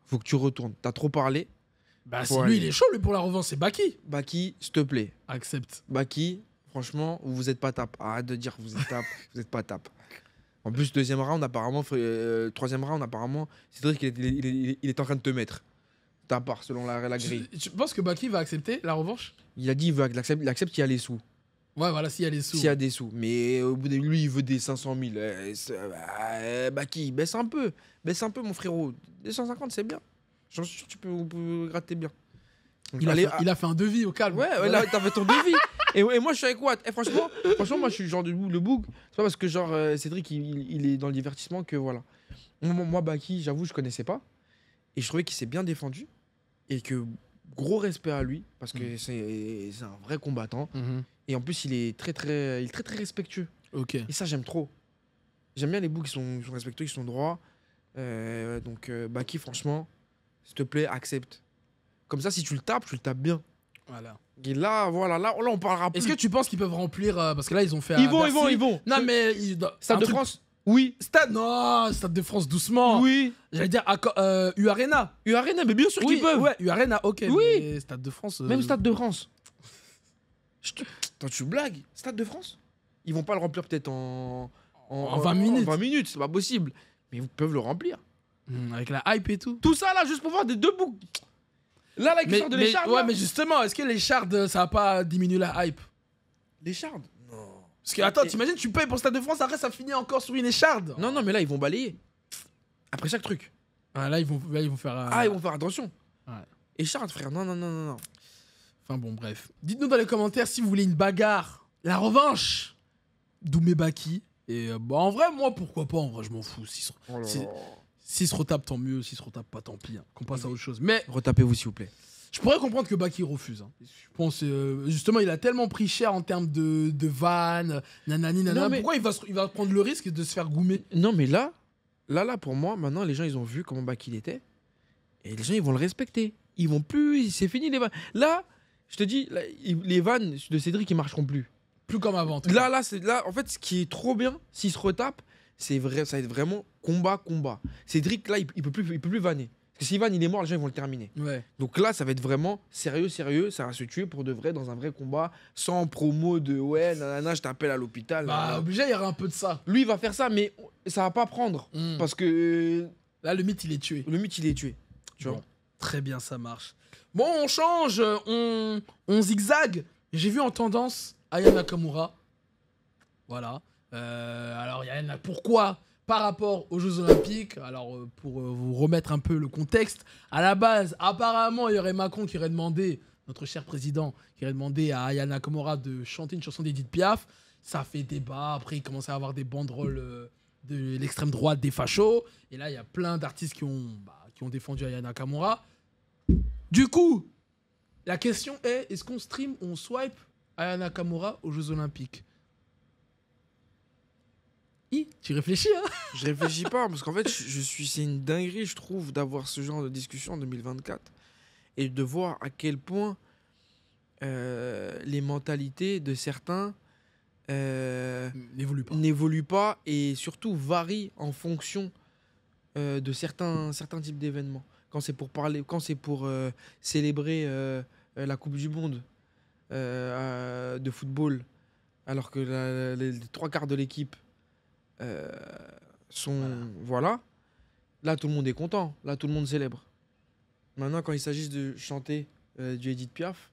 faut que tu retournes. T'as trop parlé. Bah, Faut c'est aller. lui, il est chaud, lui, pour la revanche. C'est Baki. Baki, s'il te plaît. Accepte. Baki, franchement, vous êtes pas tape. Arrête de dire que vous êtes tape. Vous êtes pas tape. En plus, troisième round, apparemment, Cédric, il est en train de te mettre. Ta part, selon la grille. Tu penses que Baki va accepter la revanche? Il a dit il accepte qu'il y a les sous. Ouais, voilà, s'il y a les sous. S'il y a des sous. Mais au bout de lui, il veut des 500 000. Baki, baisse un peu. Baisse un peu, mon frérot. Des 150, c'est bien. J'en suis sûr que on peut gratter bien. Donc, Il a fait un devis au calme. Ouais, là, t'as fait ton devis. Et moi, je suis avec Watt. Franchement, moi, je suis genre le boug. C'est pas parce que genre Cédric, il est dans le divertissement que voilà. Moi, Baki, j'avoue, je connaissais pas. Et je trouvais qu'il s'est bien défendu. Et que gros respect à lui. Parce que c'est un vrai combattant. Mhm. Et en plus, il est très, très respectueux. Ok. Et ça, j'aime trop. J'aime bien les bougs qui sont respectueux, qui sont droits. Donc, Baki, franchement, s'il te plaît, accepte. Comme ça, si tu le tapes bien. Voilà. Et là, voilà, là on parlera plus. Est-ce que tu penses qu'ils peuvent remplir parce que là ils ont fait Ils à vont. Non mais Stade de France. Oui. Stade de France doucement. Oui. J'allais dire U Arena. U Arena, mais bien sûr qu'ils peuvent. Ouais, U Arena, OK. Oui. Mais Stade de France. Même Stade de France. Attends, tu blagues? Stade de France? Ils vont pas le remplir peut-être en 20 minutes. 20 minutes, c'est pas possible. Mais ils peuvent le remplir. Avec la hype et tout. Tout ça là, juste pour voir des deux boucs. Là, qui sort de l'écharde. Ouais, mais justement, est-ce que l'écharde, ça va pas diminuer la hype? L'écharde? Non. Parce que, attends, t'imagines, tu payes pour le Stade de France, après ça finit encore sur une écharde. Non, mais là, ils vont balayer. Après chaque truc. Ah, là, ils vont faire. Ah, ils vont faire attention. Ouais. Écharde, frère. Non. Enfin bon, bref. Dites-nous dans les commentaires si vous voulez une bagarre. La revanche. Doumé Baki. Et en vrai, moi, pourquoi pas? En vrai, je m'en fous. S'il se retape, tant mieux. S'il se retape pas, tant pis. Hein. Qu'on passe à autre chose. Mais retapez-vous, s'il vous plaît. je pourrais comprendre que Baki refuse. Hein. Je pense, justement, il a tellement pris cher en termes de vannes, nanani, nanana. Mais... Pourquoi il va prendre le risque de se faire goumer? Non, mais là, pour moi, maintenant, les gens, ils ont vu comment Baki il était. Et les gens, ils vont le respecter. Ils vont plus... C'est fini, les vannes. Là, je te dis, là, les vannes de Cédric, ils marcheront plus. Plus comme avant. Là, en fait, ce qui est trop bien, s'il se retape, ça va être vraiment combat. Cédric, là, il peut plus vanner. Parce que si Van, il est mort, les gens, ils vont le terminer. Ouais. Donc là, ça va être vraiment sérieux. Ça va se tuer pour de vrai dans un vrai combat, sans promo de ouais, nanana, je t'appelle à l'hôpital. Bah, obligé, il y aura un peu de ça. Lui, il va faire ça, mais ça va pas prendre. Parce que. Là, le mythe, il est tué. Tu vois. Très bien, ça marche. Bon, on change, on zigzag. J'ai vu en tendance Aya Nakamura. Voilà. Alors, pourquoi par rapport aux Jeux Olympiques? Alors, pour vous remettre un peu le contexte, à la base, apparemment, il y aurait Macron qui aurait demandé, notre cher président, qui aurait demandé à Aya Nakamura de chanter une chanson d'Edith Piaf. Ça fait débat. Après, il commençait à avoir des banderoles de l'extrême droite, des fachos. Et là, il y a plein d'artistes qui ont défendu Aya Nakamura. Du coup, la question est, est-ce qu'on stream, on swipe Aya Nakamura aux Jeux Olympiques? Tu réfléchis, hein? Je réfléchis pas, parce qu'en fait, c'est une dinguerie, je trouve, d'avoir ce genre de discussion en 2024 et de voir à quel point les mentalités de certains n'évoluent pas et surtout varient en fonction de certains types d'événements. Quand c'est pour célébrer la Coupe du Monde de football, alors que les 3/4 de l'équipe voilà. Là, tout le monde est content. Là, tout le monde célèbre. Maintenant, quand il s'agit de chanter du Edith Piaf,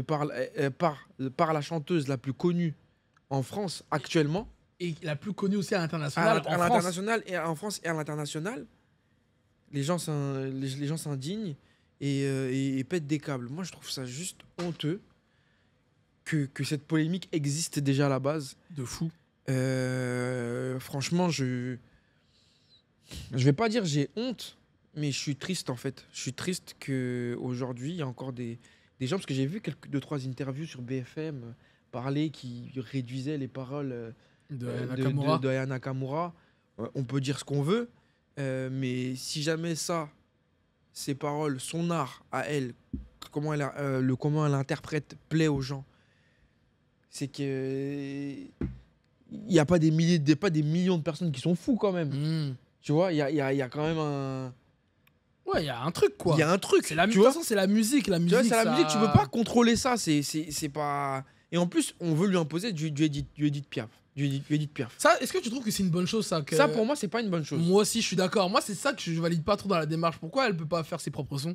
par la chanteuse la plus connue en France actuellement, et la plus connue aussi à l'international, à l'international et en France et à l'international, les gens s'indignent et pètent des câbles. Moi, je trouve ça juste honteux que cette polémique existe déjà à la base. De fou. Franchement, je vais pas dire j'ai honte, mais je suis triste en fait. Je suis triste qu'aujourd'hui, il y a encore des gens, parce que j'ai vu 2-3 interviews sur BFM parler qui réduisaient les paroles de Aya Nakamura. On peut dire ce qu'on veut, mais si jamais ces paroles, son art à elle, comment elle interprète plaît aux gens, c'est que il n'y a pas des millions de personnes qui sont fous quand même. Tu vois, il y a quand même un... Ouais, il y a un truc, quoi. Il y a un truc. De toute façon, c'est la musique. La musique, c'est la musique, tu peux pas contrôler ça. C'est pas... Et en plus, on veut lui imposer du Edith Piaf. Ça, est-ce que tu trouves que c'est une bonne chose, ça Ça, pour moi, c'est pas une bonne chose. Moi aussi, je suis d'accord. Moi, c'est ça que je valide pas trop dans la démarche. Pourquoi elle peut pas faire ses propres sons?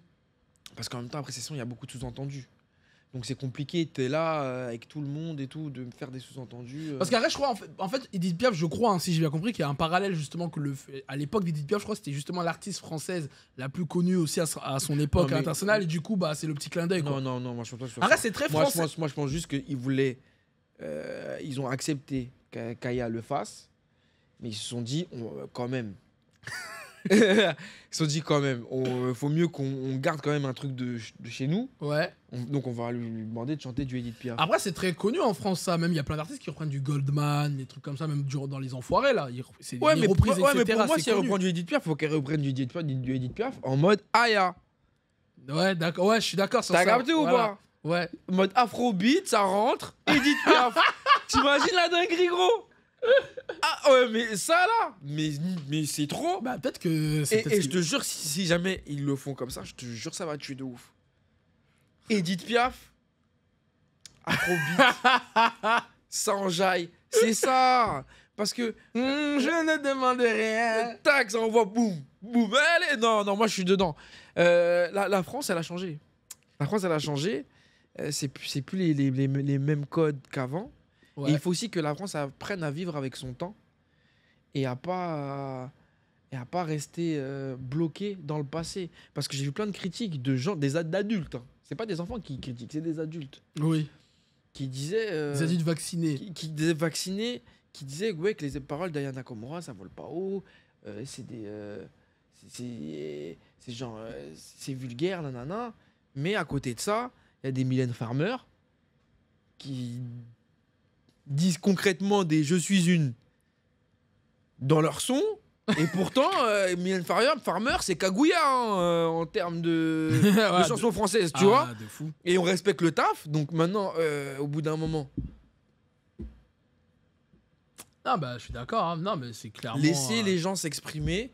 Parce qu'en même temps, après ces sons, il y a beaucoup de sous-entendus. Donc c'est compliqué, t'es là avec tout le monde et tout, de me faire des sous-entendus. Parce qu'arrête, je crois, en fait, Edith Piaf, je crois, hein, si j'ai bien compris, qu'il y a un parallèle justement à l'époque d'Edith Piaf, je crois que c'était justement l'artiste française la plus connue aussi à son époque internationale, et du coup, c'est le petit clin d'œil. Non, moi je pense pas. Arrête, c'est très français. Moi je pense juste qu'ils voulaient. Ils ont accepté qu'Aya le fasse, mais ils se sont dit, quand même. Ils se sont dit quand même, faut mieux qu'on garde quand même un truc de chez nous. Ouais. Donc on va lui demander de chanter du Edith Piaf. Après, c'est très connu en France, ça. Même il y a plein d'artistes qui reprennent du Goldman, des trucs comme ça, même dans les Enfoirés là. C'est des reprises, etc. Mais pour moi, si elle reprend du Edith Piaf, faut qu'elle reprenne du Edith Piaf en mode Aya. Ouais, d'accord. Ouais, je suis d'accord sur ça. T'as capté ou pas? Ouais. Mode Afrobeat, ça rentre. Edith Piaf. T'imagines la dinguerie, gros? Ah ouais, mais ça là, mais c'est trop. Bah peut-être que et je te jure, si jamais ils le font comme ça, je te jure, ça va tuer de ouf. Edith Piaf, Afrobeat, sans jaille, c'est ça. Parce que Je ne demande rien. tac, ça envoie boum, boum. Allez, non, moi je suis dedans. La France, elle a changé. La France, elle a changé. C'est plus les mêmes codes qu'avant. Ouais. Et il faut aussi que la France apprenne à vivre avec son temps et à pas rester bloqué dans le passé. Parce que j'ai vu plein de critiques de gens, d'adultes. Hein. C'est pas des enfants qui critiquent, c'est des adultes Oui. qui disaient. Les adultes vaccinés. Qui disaient vaccinés, qui disaient ouais, que les paroles d'Ayana Nakamura, ça vole pas haut. C'est des. C'est genre. C'est vulgaire, nanana. Mais à côté de ça, il y a des Mylène Farmer qui disent concrètement des je suis une dans leur son. Et pourtant, Mylène Farmer, c'est Kaguya hein, en termes de chansons françaises, tu vois. De fou. Et on respecte le taf. Donc maintenant, au bout d'un moment, Ah bah je suis d'accord. Hein. Non mais c'est clairement. laissez les gens s'exprimer.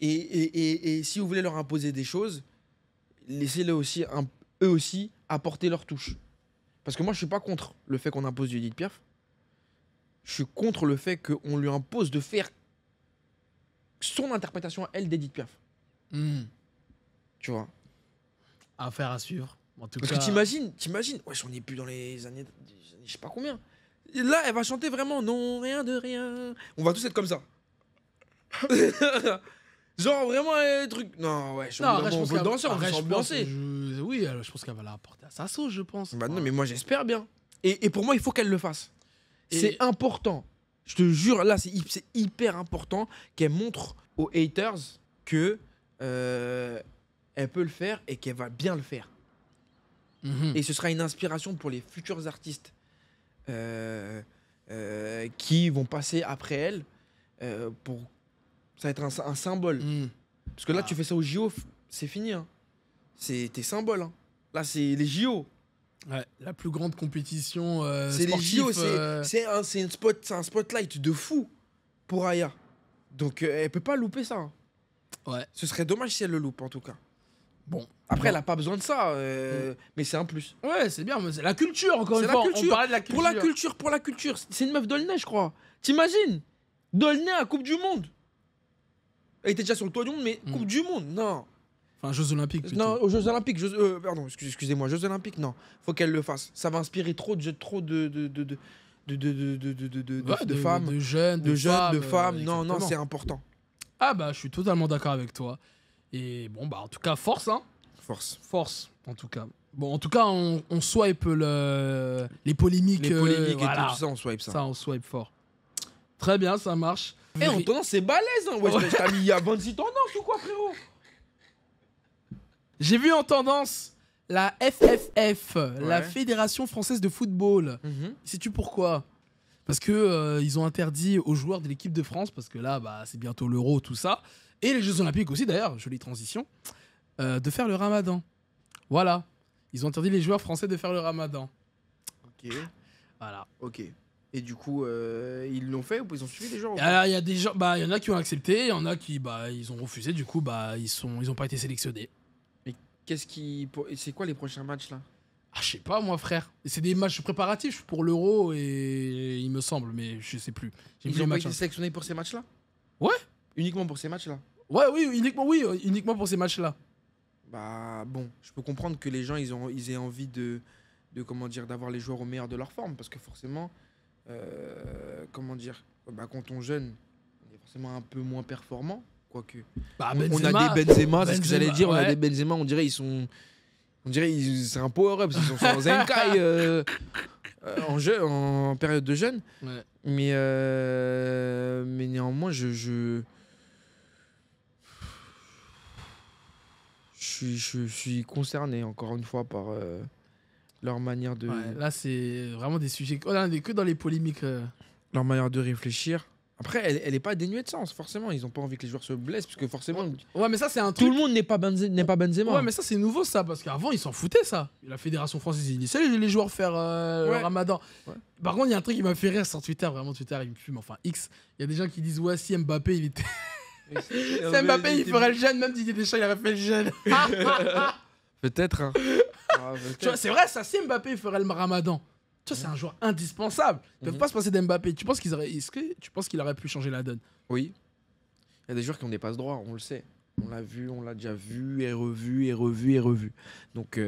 Et si vous voulez leur imposer des choses, laissez-les aussi, eux aussi, apporter leur touche. Parce que moi, je suis pas contre le fait qu'on impose du Edith Piaf. Je suis contre le fait qu'on lui impose de faire son interprétation à elle d'Edith Piaf. Tu vois. Affaire à suivre. En tout Parce cas. que t'imagines, ouais, on n'est plus dans les années, je sais pas combien. Et là, elle va chanter vraiment non, rien de rien. On va tous être comme ça. Genre vraiment un truc. Non, ouais, Non, arrête, je on pense veut qu'elle- danser, on veut arrête, je pense- s'ambiancer. Oui, je pense qu'elle va la apporter à sa sauce, je pense. Bah non, mais moi j'espère bien. Et pour moi, il faut qu'elle le fasse. Et- C'est important. Je te jure, là, c'est hyper important qu'elle montre aux haters que elle peut le faire et qu'elle va bien le faire. Mhm. Et ce sera une inspiration pour les futurs artistes qui vont passer après elle. Ça va être un symbole. Mhm. Parce que là, tu fais ça au JO, c'est fini. Hein. C'est tes symboles. Hein. Là, c'est les JO. Ouais, la plus grande compétition C'est les sportive. JO. C'est un spotlight de fou pour Aya. Donc, elle peut pas louper ça. Hein. Ouais. Ce serait dommage si elle le loupe, en tout cas. Bon. Après, elle a pas besoin de ça, mais c'est un plus. Ouais, c'est bien, mais c'est la culture, encore C'est une la fois. culture. On parlait de la culture. Pour la culture. C'est une meuf d'Aulnay, je crois. T'imagines D'Aulnay à Coupe du Monde. Elle était déjà sur le toit du monde, mais Coupe du Monde, non. Enfin, Jeux Olympiques, plutôt. Non, aux Jeux Olympiques. Pardon, excusez-moi, Jeux Olympiques, non. Faut qu'elle le fasse. Ça va inspirer trop de femmes. De jeunes, De jeunes, de femmes. Non, exactement. c'est important. Ah bah, je suis totalement d'accord avec toi. Et bon, bah, en tout cas, force, hein. Force. En tout cas. Bon, en tout cas, on swipe les polémiques. Les polémiques voilà. et tout ça, on swipe ça. Ça, on swipe fort. Très bien, ça marche. Eh, en tendance, c'est balèze, hein. Ouais, Ouais. t'as mis il y a 26 tendances ou quoi, frérot? J'ai vu en tendance la FFF, la Ouais. Fédération Française de Football. Sais-tu pourquoi? Parce que ils ont interdit aux joueurs de l'équipe de France, parce que là, bah, c'est bientôt l'Euro, tout ça, et les Jeux Olympiques aussi d'ailleurs, jolie transition, de faire le Ramadan. Voilà. Ils ont interdit les joueurs français de faire le Ramadan. Ok. Voilà. Ok. Et du coup, ils l'ont fait ou ils ont suivi les gens? Alors, il y a des gens, bah, il y en a qui ont accepté, il y en a qui, bah, ils ont refusé. Du coup, bah, ils ont pas été sélectionnés. C'est quoi les prochains matchs là? Ah, je sais pas, moi, frère. C'est des matchs préparatifs pour l'Euro et il me semble, mais je sais plus. J'ai vu Ils les ont pas matchs. été sélectionnés pour ces matchs là? Ouais. Uniquement pour ces matchs là? Ouais, oui, uniquement pour ces matchs-là. Bah bon, je peux comprendre que les gens ils aient envie de comment dire, d'avoir les joueurs au meilleur de leur forme, parce que forcément, comment dire, bah, quand on jeune, on est forcément un peu moins performant, quoique. Bah, On a Benzema, des Benzema, c'est ce que j'allais dire, on a ouais. des Benzema, on dirait c'est un power-up, ils sont sur Zenkai en période de jeûne, Ouais. mais néanmoins je suis concerné encore une fois par leur manière de Ouais, là, c'est vraiment des sujets. On est que dans les polémiques. leur manière de réfléchir. Après, elle est pas dénuée de sens, forcément. Ils ont pas envie que les joueurs se blessent, parce que forcément, Ouais, mais ça, c'est un tout truc. le monde n'est pas Benzema. Ouais, mais ça, c'est nouveau, ça, parce qu'avant, ils s'en foutaient, ça. La Fédération française, ils laissaient les joueurs faire le Ouais. Ramadan. Ouais. Par contre, il y a un truc qui m'a fait rire sur Twitter, vraiment, Twitter, il me fume, enfin, X. Il y a des gens qui disent, ouais, si Mbappé, il était. Si Mbappé, il ferait le jeune, même Didier Deschamps, il aurait fait le jeune. Peut-être. Hein. Tu vois, c'est vrai, ça, si Mbappé, il ferait le Ramadan. Tu vois, c'est un joueur indispensable. Ils peuvent pas se passer d'Mbappé. Est-ce que tu penses qu'il aurait pu changer la donne? Oui. Il y a des joueurs qui ont des passes droits, on le sait. On l'a vu, on l'a déjà vu et revu et revu et revu. Donc,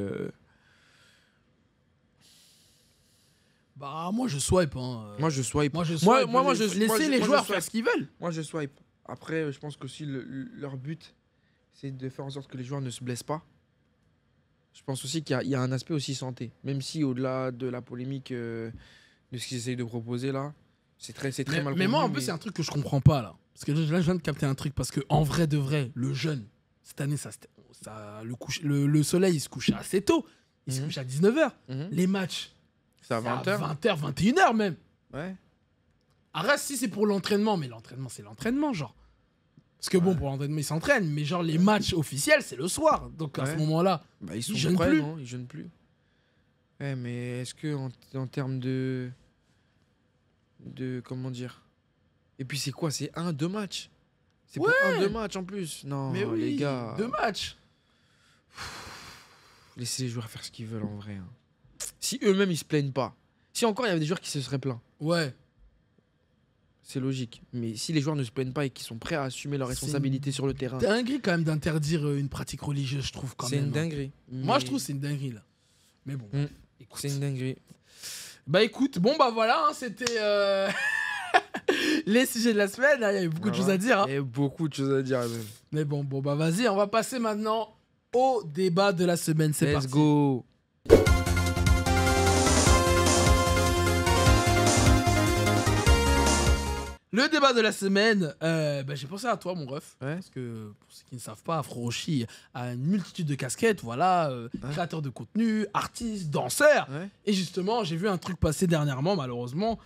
bah, moi, je swipe. moi, je swipe. Moi, je swipe. Laissez les joueurs je faire swipe. ce qu'ils veulent. Moi, je swipe. Après, je pense qu'aussi, leur but, c'est de faire en sorte que les joueurs ne se blessent pas. Je pense aussi qu'il y a un aspect aussi santé. Même si, au-delà de la polémique de ce qu'ils essayent de proposer là, c'est très mal Mais moi, en convenu, plus, c'est un truc que je comprends pas là. Parce que là, je viens de capter un truc. Parce que en vrai de vrai, le jeune, cette année, le soleil, il se couche assez tôt. Il se couche à 19h. Les matchs, c'est à 20h. 20h, 21h même. Ouais. Arrête si c'est pour l'entraînement. Mais l'entraînement, c'est l'entraînement, genre. Parce que bon, pour l'entraînement, ils s'entraînent. Mais genre, les matchs officiels, c'est le soir. Donc à ce moment-là, bah, ils jeûnent plus. Non, ils jeûnent plus. Ouais, mais est-ce que en termes de comment dire. Et puis c'est quoi? C'est 1-2 matchs. C'est pour 1-2 matchs en plus. Non, mais oui, les gars. 2 matchs. Laissez les joueurs faire ce qu'ils veulent en vrai. Si eux-mêmes ils se plaignent pas. Si encore il y avait des joueurs qui se seraient plaints. Ouais. C'est logique. Mais si les joueurs ne se plaignent pas et qu'ils sont prêts à assumer leurs responsabilités sur le terrain. C'est dinguerie quand même d'interdire une pratique religieuse, je trouve quand même. C'est une dinguerie. Moi, je trouve que c'est une dinguerie là. Mais bon. Écoute. C'est une dinguerie. Bah écoute, bon bah voilà, c'était les sujets de la semaine. Il y a eu beaucoup de choses à dire. Il y a eu beaucoup de choses à dire. Même. Mais bon bah vas-y, on va passer maintenant au débat de la semaine. C'est parti. Let's go. Le débat de la semaine, j'ai pensé à toi, mon ref. Ouais. Parce que, pour ceux qui ne savent pas, Afro Roshi a une multitude de casquettes. Voilà, créateur de contenu, artiste, danseur. Ouais. Et justement, j'ai vu un truc passer dernièrement, malheureusement.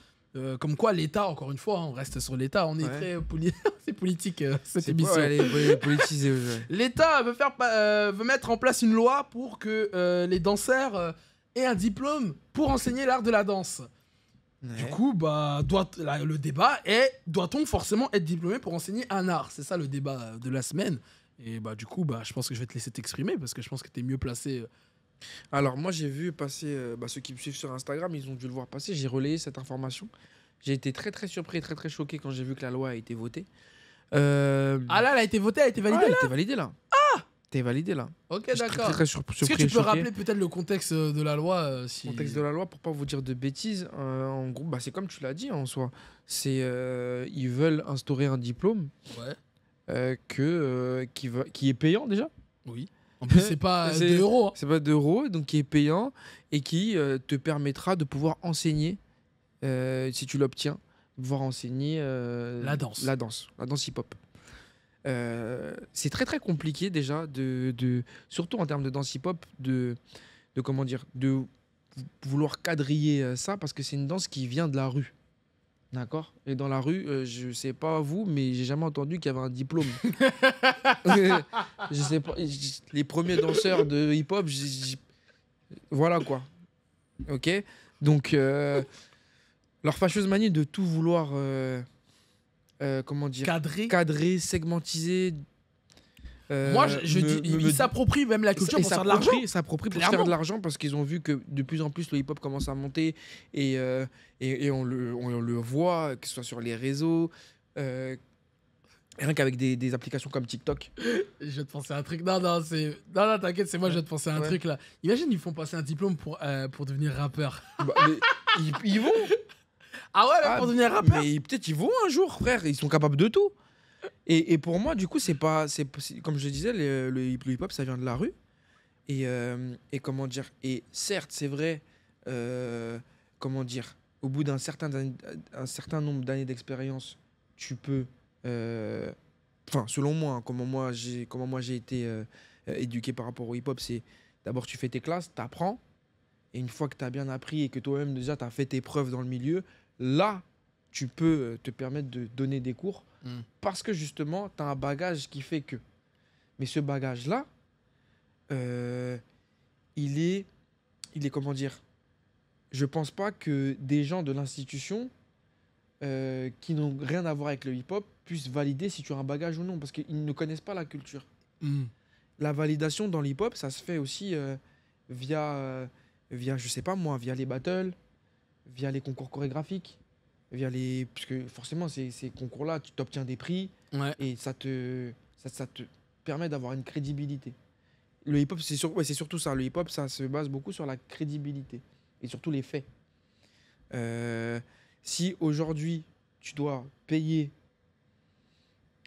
Comme quoi, l'État, encore une fois, on reste sur l'État. On est très c'est politique, cette émission. Elle est politisée aujourd'hui. L'État veut mettre en place une loi pour que les danseurs aient un diplôme pour enseigner l'art de la danse. Ouais. Du coup, le débat est, doit-on forcément être diplômé pour enseigner un art? C'est ça le débat de la semaine. Et du coup, je pense que je vais te laisser t'exprimer parce que je pense que tu es mieux placé. Alors moi j'ai vu passer, ceux qui me suivent sur Instagram, ils ont dû le voir passer, j'ai relayé cette information. J'ai été très très surpris, très très choqué quand j'ai vu que la loi a été votée. Ah là, elle a été votée, elle a été validée elle là? a été validée là. T'es validé là. Ok, J'étais d'accord. très surpris. Est-ce que tu peux rappeler peut-être le contexte de la loi Le contexte de la loi, pour pas vous dire de bêtises, en gros, c'est comme tu l'as dit en soi. C'est ils veulent instaurer un diplôme qui est payant déjà. Oui. En plus, c'est pas 2 euros. Hein. C'est pas 2 euros, donc qui est payant et qui te permettra de pouvoir enseigner, si tu l'obtiens, de pouvoir enseigner la danse. La danse hip-hop. C'est très très compliqué déjà, surtout en termes de danse hip-hop, de vouloir quadriller ça parce que c'est une danse qui vient de la rue. D'accord? Et dans la rue, je sais pas vous, mais j'ai jamais entendu qu'il y avait un diplôme. Je sais pas. Les premiers danseurs de hip-hop, voilà quoi. Ok? Donc, leur fâcheuse manie de tout vouloir. Cadrer, segmentiser. Moi, je dis, ils s'approprient même la culture pour faire de l'argent. Ils s'approprient pour faire de l'argent parce qu'ils ont vu que de plus en plus le hip-hop commence à monter et on le voit, que ce soit sur les réseaux, rien qu'avec des applications comme TikTok. Je vais te penser à un truc. Non, t'inquiète, c'est moi, je vais te penser à un truc là. Imagine, ils font passer un diplôme pour devenir rappeur. Ils vont. Ah ouais, même pour devenir rappeur. Mais peut-être ils vont un jour, frère. Ils sont capables de tout. Et pour moi, du coup, c'est comme je disais, le hip-hop, ça vient de la rue. Et comment dire. Et certes, c'est vrai. Comment dire. Au bout d'un certain nombre d'années d'expérience, tu peux. Enfin, selon moi, hein, comment moi j'ai été éduqué par rapport au hip-hop, c'est d'abord tu fais tes classes, tu apprends. Et une fois que tu as bien appris et que toi-même déjà tu as fait tes preuves dans le milieu, là, tu peux te permettre de donner des cours parce que justement, tu as un bagage qui fait que. Mais ce bagage-là, il est comment dire. Je pense pas que des gens de l'institution qui n'ont rien à voir avec le hip-hop puissent valider si tu as un bagage ou non parce qu'ils ne connaissent pas la culture. La validation dans l'hip-hop, ça se fait aussi via, je sais pas moi, via les battles, via les concours chorégraphiques, puisque forcément, ces concours-là, tu t'obtiens des prix et ça te permet d'avoir une crédibilité. Le hip-hop, c'est surtout ça. Le hip-hop, ça se base beaucoup sur la crédibilité et surtout les faits. Si aujourd'hui, tu dois payer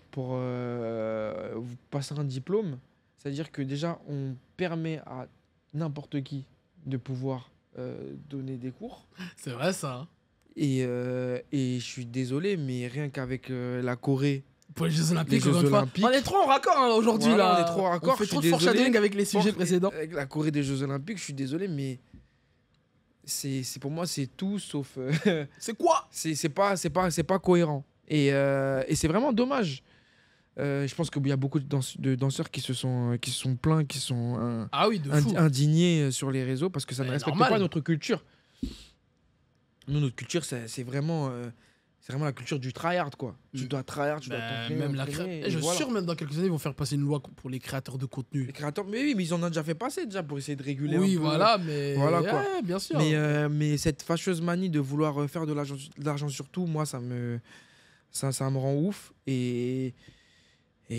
pour vous passer un diplôme, c'est-à-dire que déjà, on permet à n'importe qui de pouvoir donner des cours. C'est vrai, ça. Et je suis désolé, mais rien qu'avec la Corée... Pour les Jeux Olympiques, on est trop en raccord aujourd'hui, voilà, là. On est trop en raccord. On fait trop de foreshadowing avec les sujets précédents. Avec la Corée des Jeux Olympiques, je suis désolé, mais... pour moi, c'est tout sauf... C'est quoi? C'est pas cohérent. Et c'est vraiment dommage. Je pense qu'il y a beaucoup de danseurs qui se sont plaints, qui sont indignés sur les réseaux parce que ça ne respecte pas notre culture. Nous, notre culture, c'est vraiment la culture du tryhard, quoi. Tu dois tryhard, tu dois t'entraîner. Même je suis sûr, même dans quelques années, ils vont faire passer une loi pour les créateurs de contenu. Les créateurs, mais oui, mais ils en ont déjà fait passer déjà pour essayer de réguler un peu. Oui, voilà, mais quoi. Bien sûr. Mais cette fâcheuse manie de vouloir faire de l'argent sur tout, moi, ça me rend ouf. Et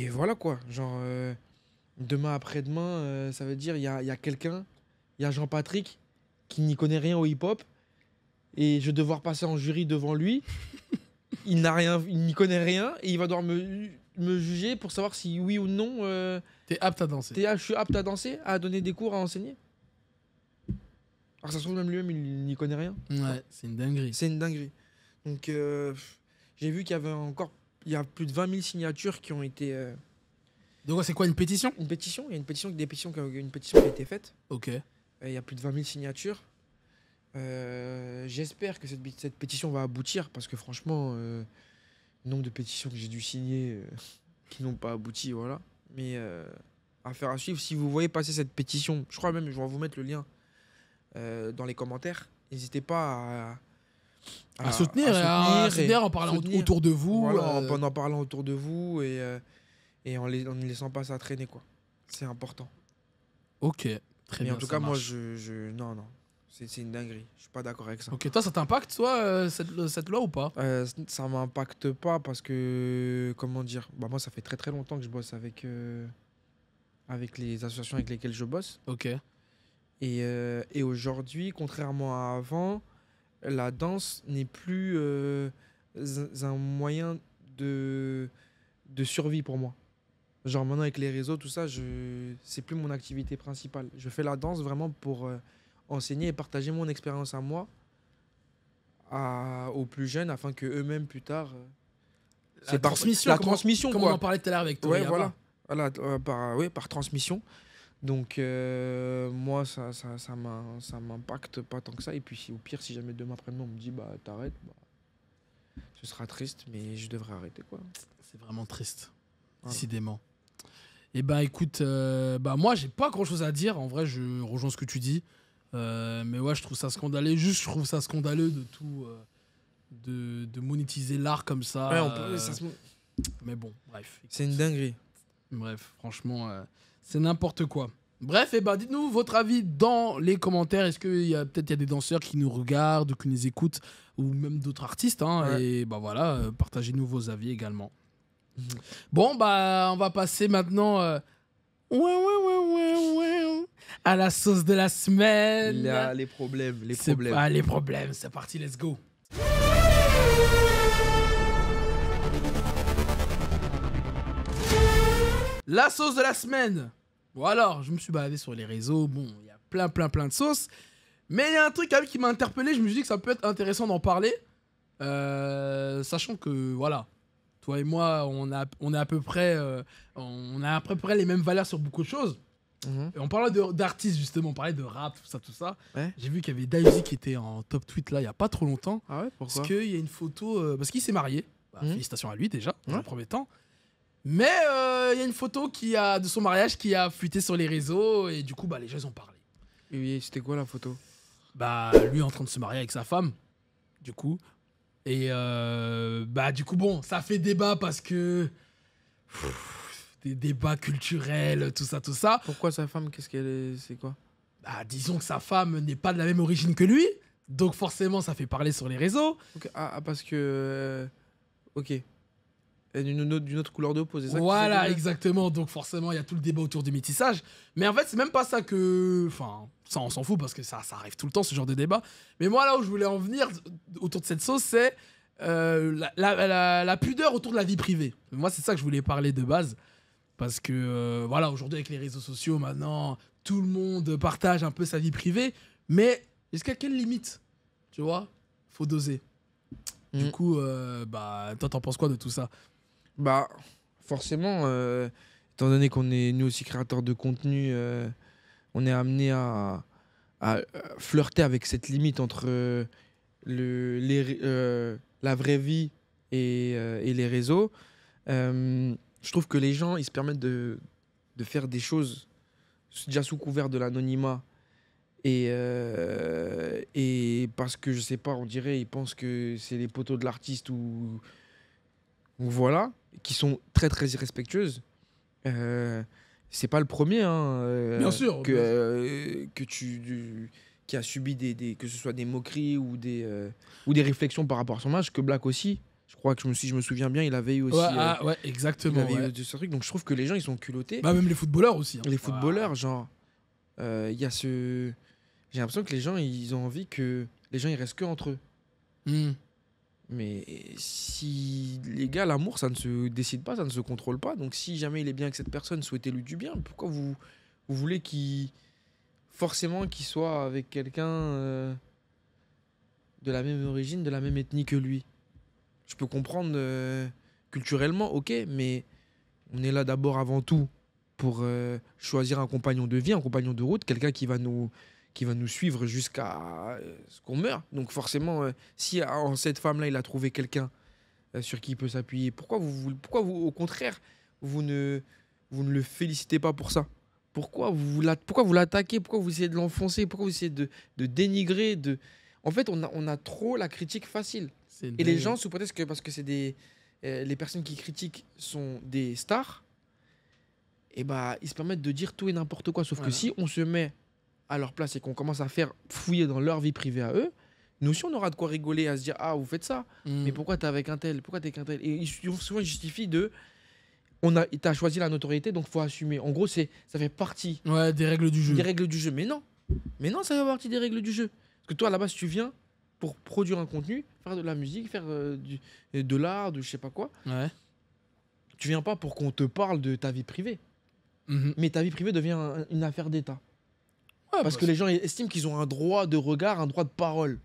voilà, quoi. Genre, demain après-demain, ça veut dire il y a quelqu'un, il y a Jean-Patrick qui n'y connaît rien au hip-hop et je vais devoir passer en jury devant lui. Il n'y connaît rien et il va devoir me juger pour savoir si oui ou non t'es apte à danser. Je suis apte à danser, à donner des cours, à enseigner. Alors ça se trouve même lui-même il n'y connaît rien. Ouais, c'est une dinguerie. C'est une dinguerie. Donc j'ai vu qu'il y avait il y a plus de 20 000 signatures qui ont été... Donc c'est quoi, une pétition? Une pétition. Il y a une pétition qui a été faite. Ok. Il y a plus de 20 000 signatures. J'espère que cette pétition va aboutir parce que franchement, le nombre de pétitions que j'ai dû signer qui n'ont pas abouti, voilà. Mais affaire à suivre. Si vous voyez passer cette pétition, je crois même, je vais vous mettre le lien dans les commentaires. N'hésitez pas à soutenir en parlant autour de vous. Voilà, en parlant autour de vous et en ne laissant pas ça traîner, quoi. C'est important. Ok, très bien. En tout cas, moi, non. C'est une dinguerie. Je suis pas d'accord avec ça. Ok, toi, ça t'impacte, toi, cette loi ou pas? Ça m'impacte pas parce que, comment dire, moi, ça fait très très longtemps que je bosse avec les associations avec lesquelles je bosse. Ok. Et aujourd'hui, contrairement à avant, la danse n'est plus un moyen de survie pour moi. Genre maintenant avec les réseaux, tout ça, c'est plus mon activité principale. Je fais la danse vraiment pour enseigner et partager mon expérience à moi aux plus jeunes afin que eux-mêmes plus tard... la transmission, comme on en parlait tout à l'heure avec toi. Ouais, voilà. Par transmission. Donc moi, ça m'impacte pas tant que ça. Et puis au pire, si jamais demain après-demain on me dit t'arrêtes, ce sera triste, mais je devrais arrêter, quoi. C'est vraiment triste, décidément. Et écoute, moi j'ai pas grand-chose à dire. En vrai, je rejoins ce que tu dis. Mais ouais, je trouve ça scandaleux. Je trouve ça scandaleux de tout, de monétiser l'art comme ça. Ouais, mais bon, bref. C'est une dinguerie. Bref, franchement, c'est n'importe quoi. Bref, dites-nous votre avis dans les commentaires. Est-ce qu'il y a peut-être des danseurs qui nous regardent ou qui nous écoutent, ou même d'autres artistes, hein, ouais. Et voilà, partagez-nous vos avis également. Bon, on va passer maintenant à la sauce de la semaine. Les problèmes. Les problèmes, c'est parti, let's go. La sauce de la semaine. Bon alors, je me suis baladé sur les réseaux. Bon, il y a plein de sauces. Mais il y a un truc quand même qui m'a interpellé. Je me suis dit que ça peut être intéressant d'en parler. Sachant que, voilà, toi et moi, on a à peu près les mêmes valeurs sur beaucoup de choses. Et on parlait d'artistes, justement. On parlait de rap, tout ça. Ouais. J'ai vu qu'il y avait Daisy qui était en top tweet là, il n'y a pas trop longtemps. Ah ouais, pourquoi? Parce qu'il y a une photo... parce qu'il s'est marié. Félicitations à lui déjà, dans un premier temps. Mais il y a une photo de son mariage qui a fuité sur les réseaux et du coup les gens ils ont parlé. Et c'était quoi la photo? Lui en train de se marier avec sa femme, du coup. Et du coup bon, ça fait débat parce que des débats culturels, tout ça. Pourquoi sa femme, c'est quoi? Disons que sa femme n'est pas de la même origine que lui. Donc forcément, ça fait parler sur les réseaux. Ok, parce que... ok. D'une autre couleur de peau, c'est ça Voilà, exactement. Donc forcément, il y a tout le débat autour du métissage. Mais en fait, c'est même pas ça que... Enfin, ça, on s'en fout parce que ça arrive tout le temps, ce genre de débat. Mais moi, là où je voulais en venir autour de cette sauce, c'est la pudeur autour de la vie privée. Moi, c'est ça que je voulais parler de base. Parce que, voilà, aujourd'hui, avec les réseaux sociaux, maintenant, tout le monde partage un peu sa vie privée. Mais est-ce qu'il y a quelle limite? Tu vois? Faut doser. Du coup, toi, t'en penses quoi de tout ça? Bah, forcément, étant donné qu'on est nous aussi créateurs de contenu, on est amené à flirter avec cette limite entre la vraie vie et les réseaux. Je trouve que les gens, ils se permettent de faire des choses déjà sous couvert de l'anonymat. Et parce que, je sais pas, on dirait, ils pensent que c'est les poteaux de l'artiste ou voilà, qui sont très très irrespectueuses. C'est pas le premier Bien sûr, qui a subi que ce soit des moqueries ou des réflexions par rapport à son âge, que Black aussi. Je crois que si je me souviens bien, il avait eu aussi. Ouais, exactement. Il avait eu ce truc. Donc je trouve que les gens, ils sont culottés. Bah, même les footballeurs aussi. Les footballeurs, genre, il y a ce. J'ai l'impression que les gens, ils ont envie que les gens, ils restent que entre eux. Mais si les gars, l'amour, ça ne se décide pas, ça ne se contrôle pas. Donc si jamais il est bien avec cette personne, souhaitez-lui du bien. Pourquoi vous voulez forcément qu'il soit avec quelqu'un de la même origine, de la même ethnie que lui? Je peux comprendre culturellement, ok, mais on est là d'abord avant tout pour choisir un compagnon de vie, un compagnon de route, quelqu'un qui va nous suivre jusqu'à ce qu'on meure. Donc forcément, si en cette femme-là, il a trouvé quelqu'un sur qui il peut s'appuyer, pourquoi vous, au contraire, vous ne le félicitez pas pour ça? Pourquoi vous l'attaquez? Pourquoi vous essayez de l'enfoncer? Pourquoi vous essayez de dénigrer? En fait, on a trop la critique facile. Et les gens, sous prétexte que parce que c'est les personnes qui critiquent sont des stars, et bah, ils se permettent de dire tout et n'importe quoi. Sauf que si on se met à leur place et qu'on commence à faire fouiller dans leur vie privée à eux, nous aussi on aura de quoi rigoler, à se dire ah, vous faites ça, mais pourquoi t'es avec un tel, pourquoi t'es qu'un tel? Et souvent ils justifient t'as choisi la notoriété, donc faut assumer. En gros, ça fait partie des règles du jeu. Des règles du jeu. Mais non, ça fait partie des règles du jeu. Parce que toi, à la base, tu viens pour produire un contenu, faire de la musique, faire de l'art, de je sais pas quoi. Ouais. Tu viens pas pour qu'on te parle de ta vie privée. Mais ta vie privée devient une affaire d'État. Parce que les gens estiment qu'ils ont un droit de regard, un droit de parole.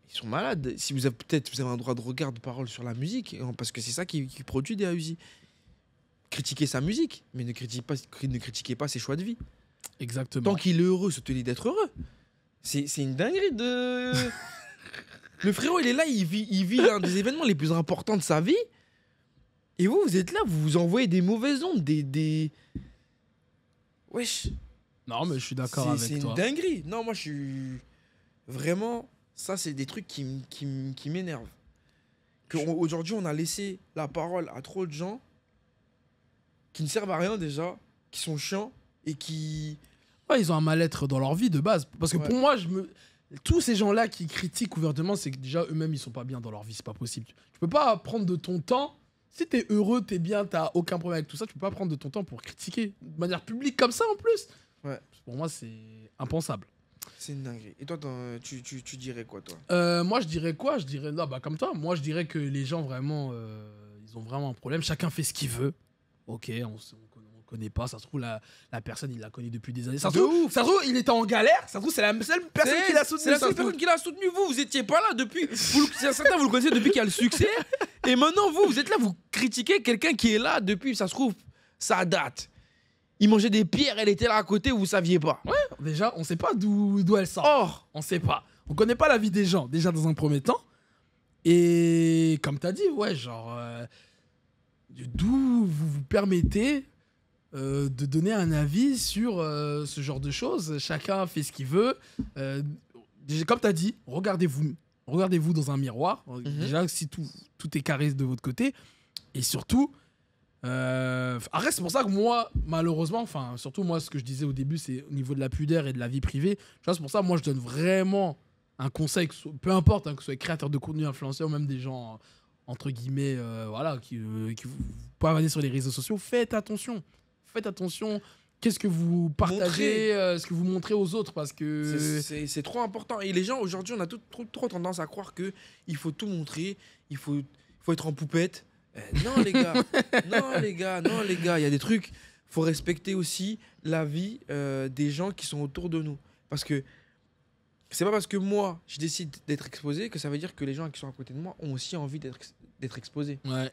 Ils sont malades. Si vous avez un droit de regard, de parole sur la musique, parce que c'est ça qui produit des AUSI. Critiquez sa musique, mais ne critiquez pas ses choix de vie. Exactement. Tant qu'il est heureux, souhaitez-lui d'être heureux. C'est une dinguerie de... Le frérot, il est là, il vit l'un des événements les plus importants de sa vie. Et vous êtes là, vous envoyez des mauvaises ondes, des... Wesh. Non, mais je suis d'accord avec toi. C'est une dinguerie. Non, moi, je suis... Vraiment, ça, c'est des trucs qui m'énervent. Aujourd'hui, on a laissé la parole à trop de gens qui ne servent à rien déjà, qui sont chiants et qui... Ouais, ils ont un mal-être dans leur vie de base. Parce que pour moi, tous ces gens-là qui critiquent ouvertement, c'est que déjà, eux-mêmes, ils sont pas bien dans leur vie. C'est pas possible. Tu peux pas prendre de ton temps... Si t'es heureux, t'es bien, t'as aucun problème avec tout ça, tu peux pas prendre de ton temps pour critiquer de manière publique comme ça en plus. Ouais. Pour moi, c'est impensable. C'est une dinguerie. Et toi, tu dirais quoi, toi? Moi, je dirais quoi? Je dirais, non, comme toi, moi, je dirais que les gens, vraiment, ils ont vraiment un problème. Chacun fait ce qu'il veut. Ok, on connaît pas. Ça se trouve, la personne, il l'a connu depuis des années. Ça se trouve, il était en galère. Ça se trouve, c'est la seule personne qui l'a soutenu. C'est la seule personne qui l'a soutenu. Vous étiez pas là depuis... Certains, vous le connaissez depuis qu'il y a le succès. Et maintenant, vous êtes là, vous critiquez quelqu'un qui est là depuis, ça se trouve, ça date. Il mangeait des pierres, elle était là à côté, vous saviez pas. Ouais, déjà, on sait pas d'où elle sort. Or, on sait pas. On connaît pas la vie des gens, déjà dans un premier temps. Et comme t'as dit, ouais, genre, d'où vous vous permettez de donner un avis sur ce genre de choses. Chacun fait ce qu'il veut. Comme t'as dit, regardez-vous dans un miroir. Déjà, si tout est carré de votre côté. Et surtout, Arrête, c'est pour ça que moi, malheureusement, enfin, surtout moi, ce que je disais au début, c'est au niveau de la pudeur et de la vie privée. Tu vois, c'est pour ça, moi, je donne vraiment un conseil, peu importe, hein, que ce soit créateur de contenu, influenceur, ou même des gens, entre guillemets, voilà, qui vous peuvent aller sur les réseaux sociaux. Faites attention. Faites attention. Qu'est-ce que vous partagez, ce que vous montrez aux autres, parce que... C'est trop important. Et les gens, aujourd'hui, on a trop tendance à croire qu'il faut tout montrer, il faut être en poupette. Non les gars, non les gars, il y a des trucs, faut respecter aussi la vie des gens qui sont autour de nous. Parce que c'est pas parce que moi, je décide d'être exposé que ça veut dire que les gens qui sont à côté de moi ont aussi envie d'être exposés. Ouais.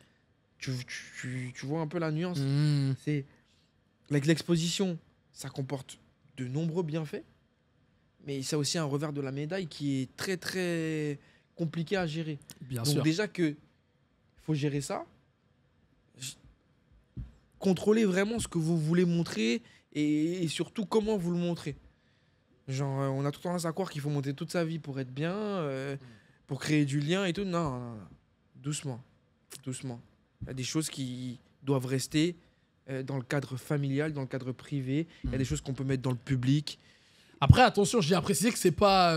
Tu vois un peu la nuance. C'est l'exposition, ça comporte de nombreux bienfaits, mais ça a aussi un revers de la médaille qui est très très compliqué à gérer. Bien Donc sûr. déjà que faut gérer ça, contrôler vraiment ce que vous voulez montrer et surtout comment vous le montrez. Genre, on a tout tendance à croire qu'il faut monter toute sa vie pour être bien, pour créer du lien et tout. Non. Doucement. Il y a des choses qui doivent rester dans le cadre familial, dans le cadre privé. Il y a des choses qu'on peut mettre dans le public. Après, attention, je viens à préciser que c'est pas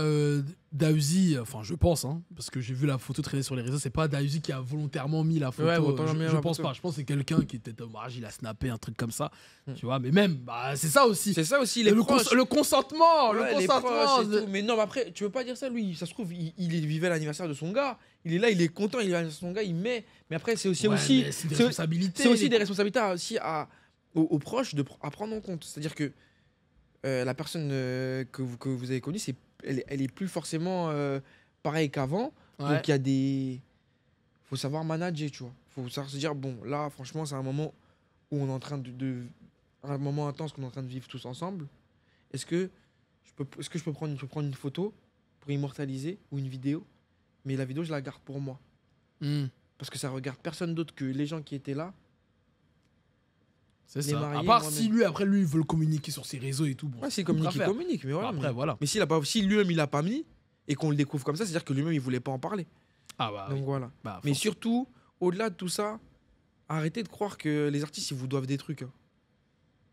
Dahuzi, enfin je pense, hein, parce que j'ai vu la photo traîner sur les réseaux, c'est pas Dahuzi qui a volontairement mis la photo. Ouais, je pense pas, je pense que c'est quelqu'un qui était il a snappé un truc comme ça, tu vois, mais même, c'est ça aussi. C'est ça aussi, les le proches. le consentement, Ouais, le les consentement. proches et tout. Mais non, mais après, tu veux pas dire ça, lui. Ça se trouve, il vivait l'anniversaire de son gars. Il est là, il est content, il est l'anniversaire de son gars, il met. Mais après, c'est aussi, Ouais, mais c'est des responsabilités. C'est aussi des responsabilités aussi aux proches à prendre en compte. C'est-à-dire que la personne que vous avez connue, elle est plus forcément pareille qu'avant. Ouais. Donc il faut savoir manager, tu vois. Faut savoir se dire, bon, là, franchement, c'est un moment où on est en train un moment intense qu'on est en train de vivre tous ensemble. Est-ce que je peux prendre une photo pour immortaliser ou une vidéo, mais la vidéo, je la garde pour moi. Parce que ça regarde personne d'autre que les gens qui étaient là. C'est ça. mariés, À part moi-même. si lui, après, lui, il veut le communiquer sur ses réseaux et tout. Bon, Ouais, s'il communique, il communique. Mais voilà. Après, voilà. Mais si lui-même, il l'a pas mis et qu'on le découvre comme ça, c'est-à-dire que lui-même, il voulait pas en parler. Ah bah Donc oui. voilà. Bah, Mais surtout, au-delà de tout ça, arrêtez de croire que les artistes, ils vous doivent des trucs. Hein.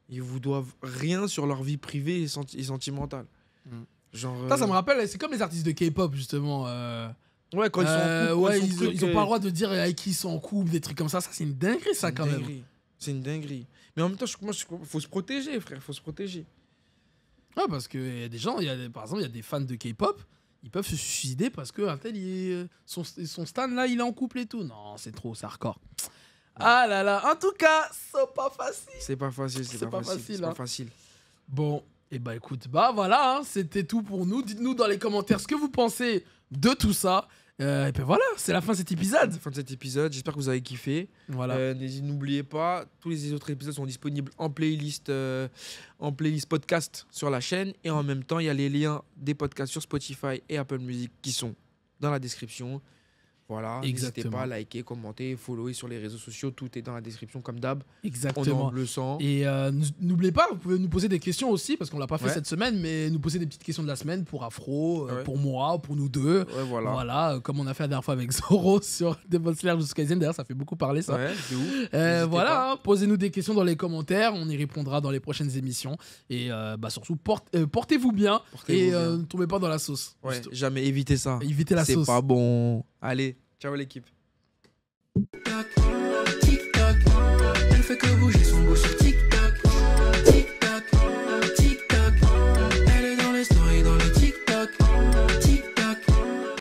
Ils vous doivent rien sur leur vie privée et sentimentale. Genre, Ça me rappelle, c'est comme les artistes de K-pop, justement. Ouais, quand ils sont en couple, ouais, quand ils ont pas le droit de dire avec qui ils sont en couple, des trucs comme ça. Ça, c'est une dinguerie, ça, quand même. C'est une dinguerie. Mais en même temps, faut se protéger, frère. Faut se protéger. Ouais, parce que y a des gens, par exemple, il y a des fans de K-pop, ils peuvent se suicider parce que un tel, son stan là, il est en couple et tout. Non, c'est trop, c'est hardcore. Ah là là, en tout cas, c'est pas facile. C'est pas facile, c'est pas facile. C'est hein. pas facile. Bon, et bah écoute, bah voilà, hein, c'était tout pour nous. Dites-nous dans les commentaires ce que vous pensez de tout ça. Et puis voilà, c'est la fin de cet épisode. Fin de cet épisode, j'espère que vous avez kiffé. Voilà. N'oubliez pas, tous les autres épisodes sont disponibles en playlist podcast sur la chaîne. Et en même temps, il y a les liens des podcasts sur Spotify et Apple Music qui sont dans la description. Voilà, n'hésitez pas à liker, commenter, follower sur les réseaux sociaux. Tout est dans la description comme d'hab. Exactement. On en le sent. Et n'oubliez pas, vous pouvez nous poser des questions aussi, parce qu'on l'a pas fait Ouais. cette semaine, mais nous poser des petites questions de la semaine pour Afro, Ouais. pour moi, pour nous deux. Ouais, voilà. Voilà, comme on a fait la dernière fois avec Zoro sur Demon Slayer jusqu'à Kaizen. D'ailleurs, ça fait beaucoup parler, ça. Ouais, de ouf. N'hésitez Voilà, pas. hein, posez-nous des questions dans les commentaires, on y répondra dans les prochaines émissions. Et surtout, portez-vous bien Portez-vous et bien. ne tombez pas dans la sauce. Ouais, Juste, jamais évitez ça. évitez la C'est sauce. pas bon. Allez, ciao l'équipe. TikTok, elle fait que bouger son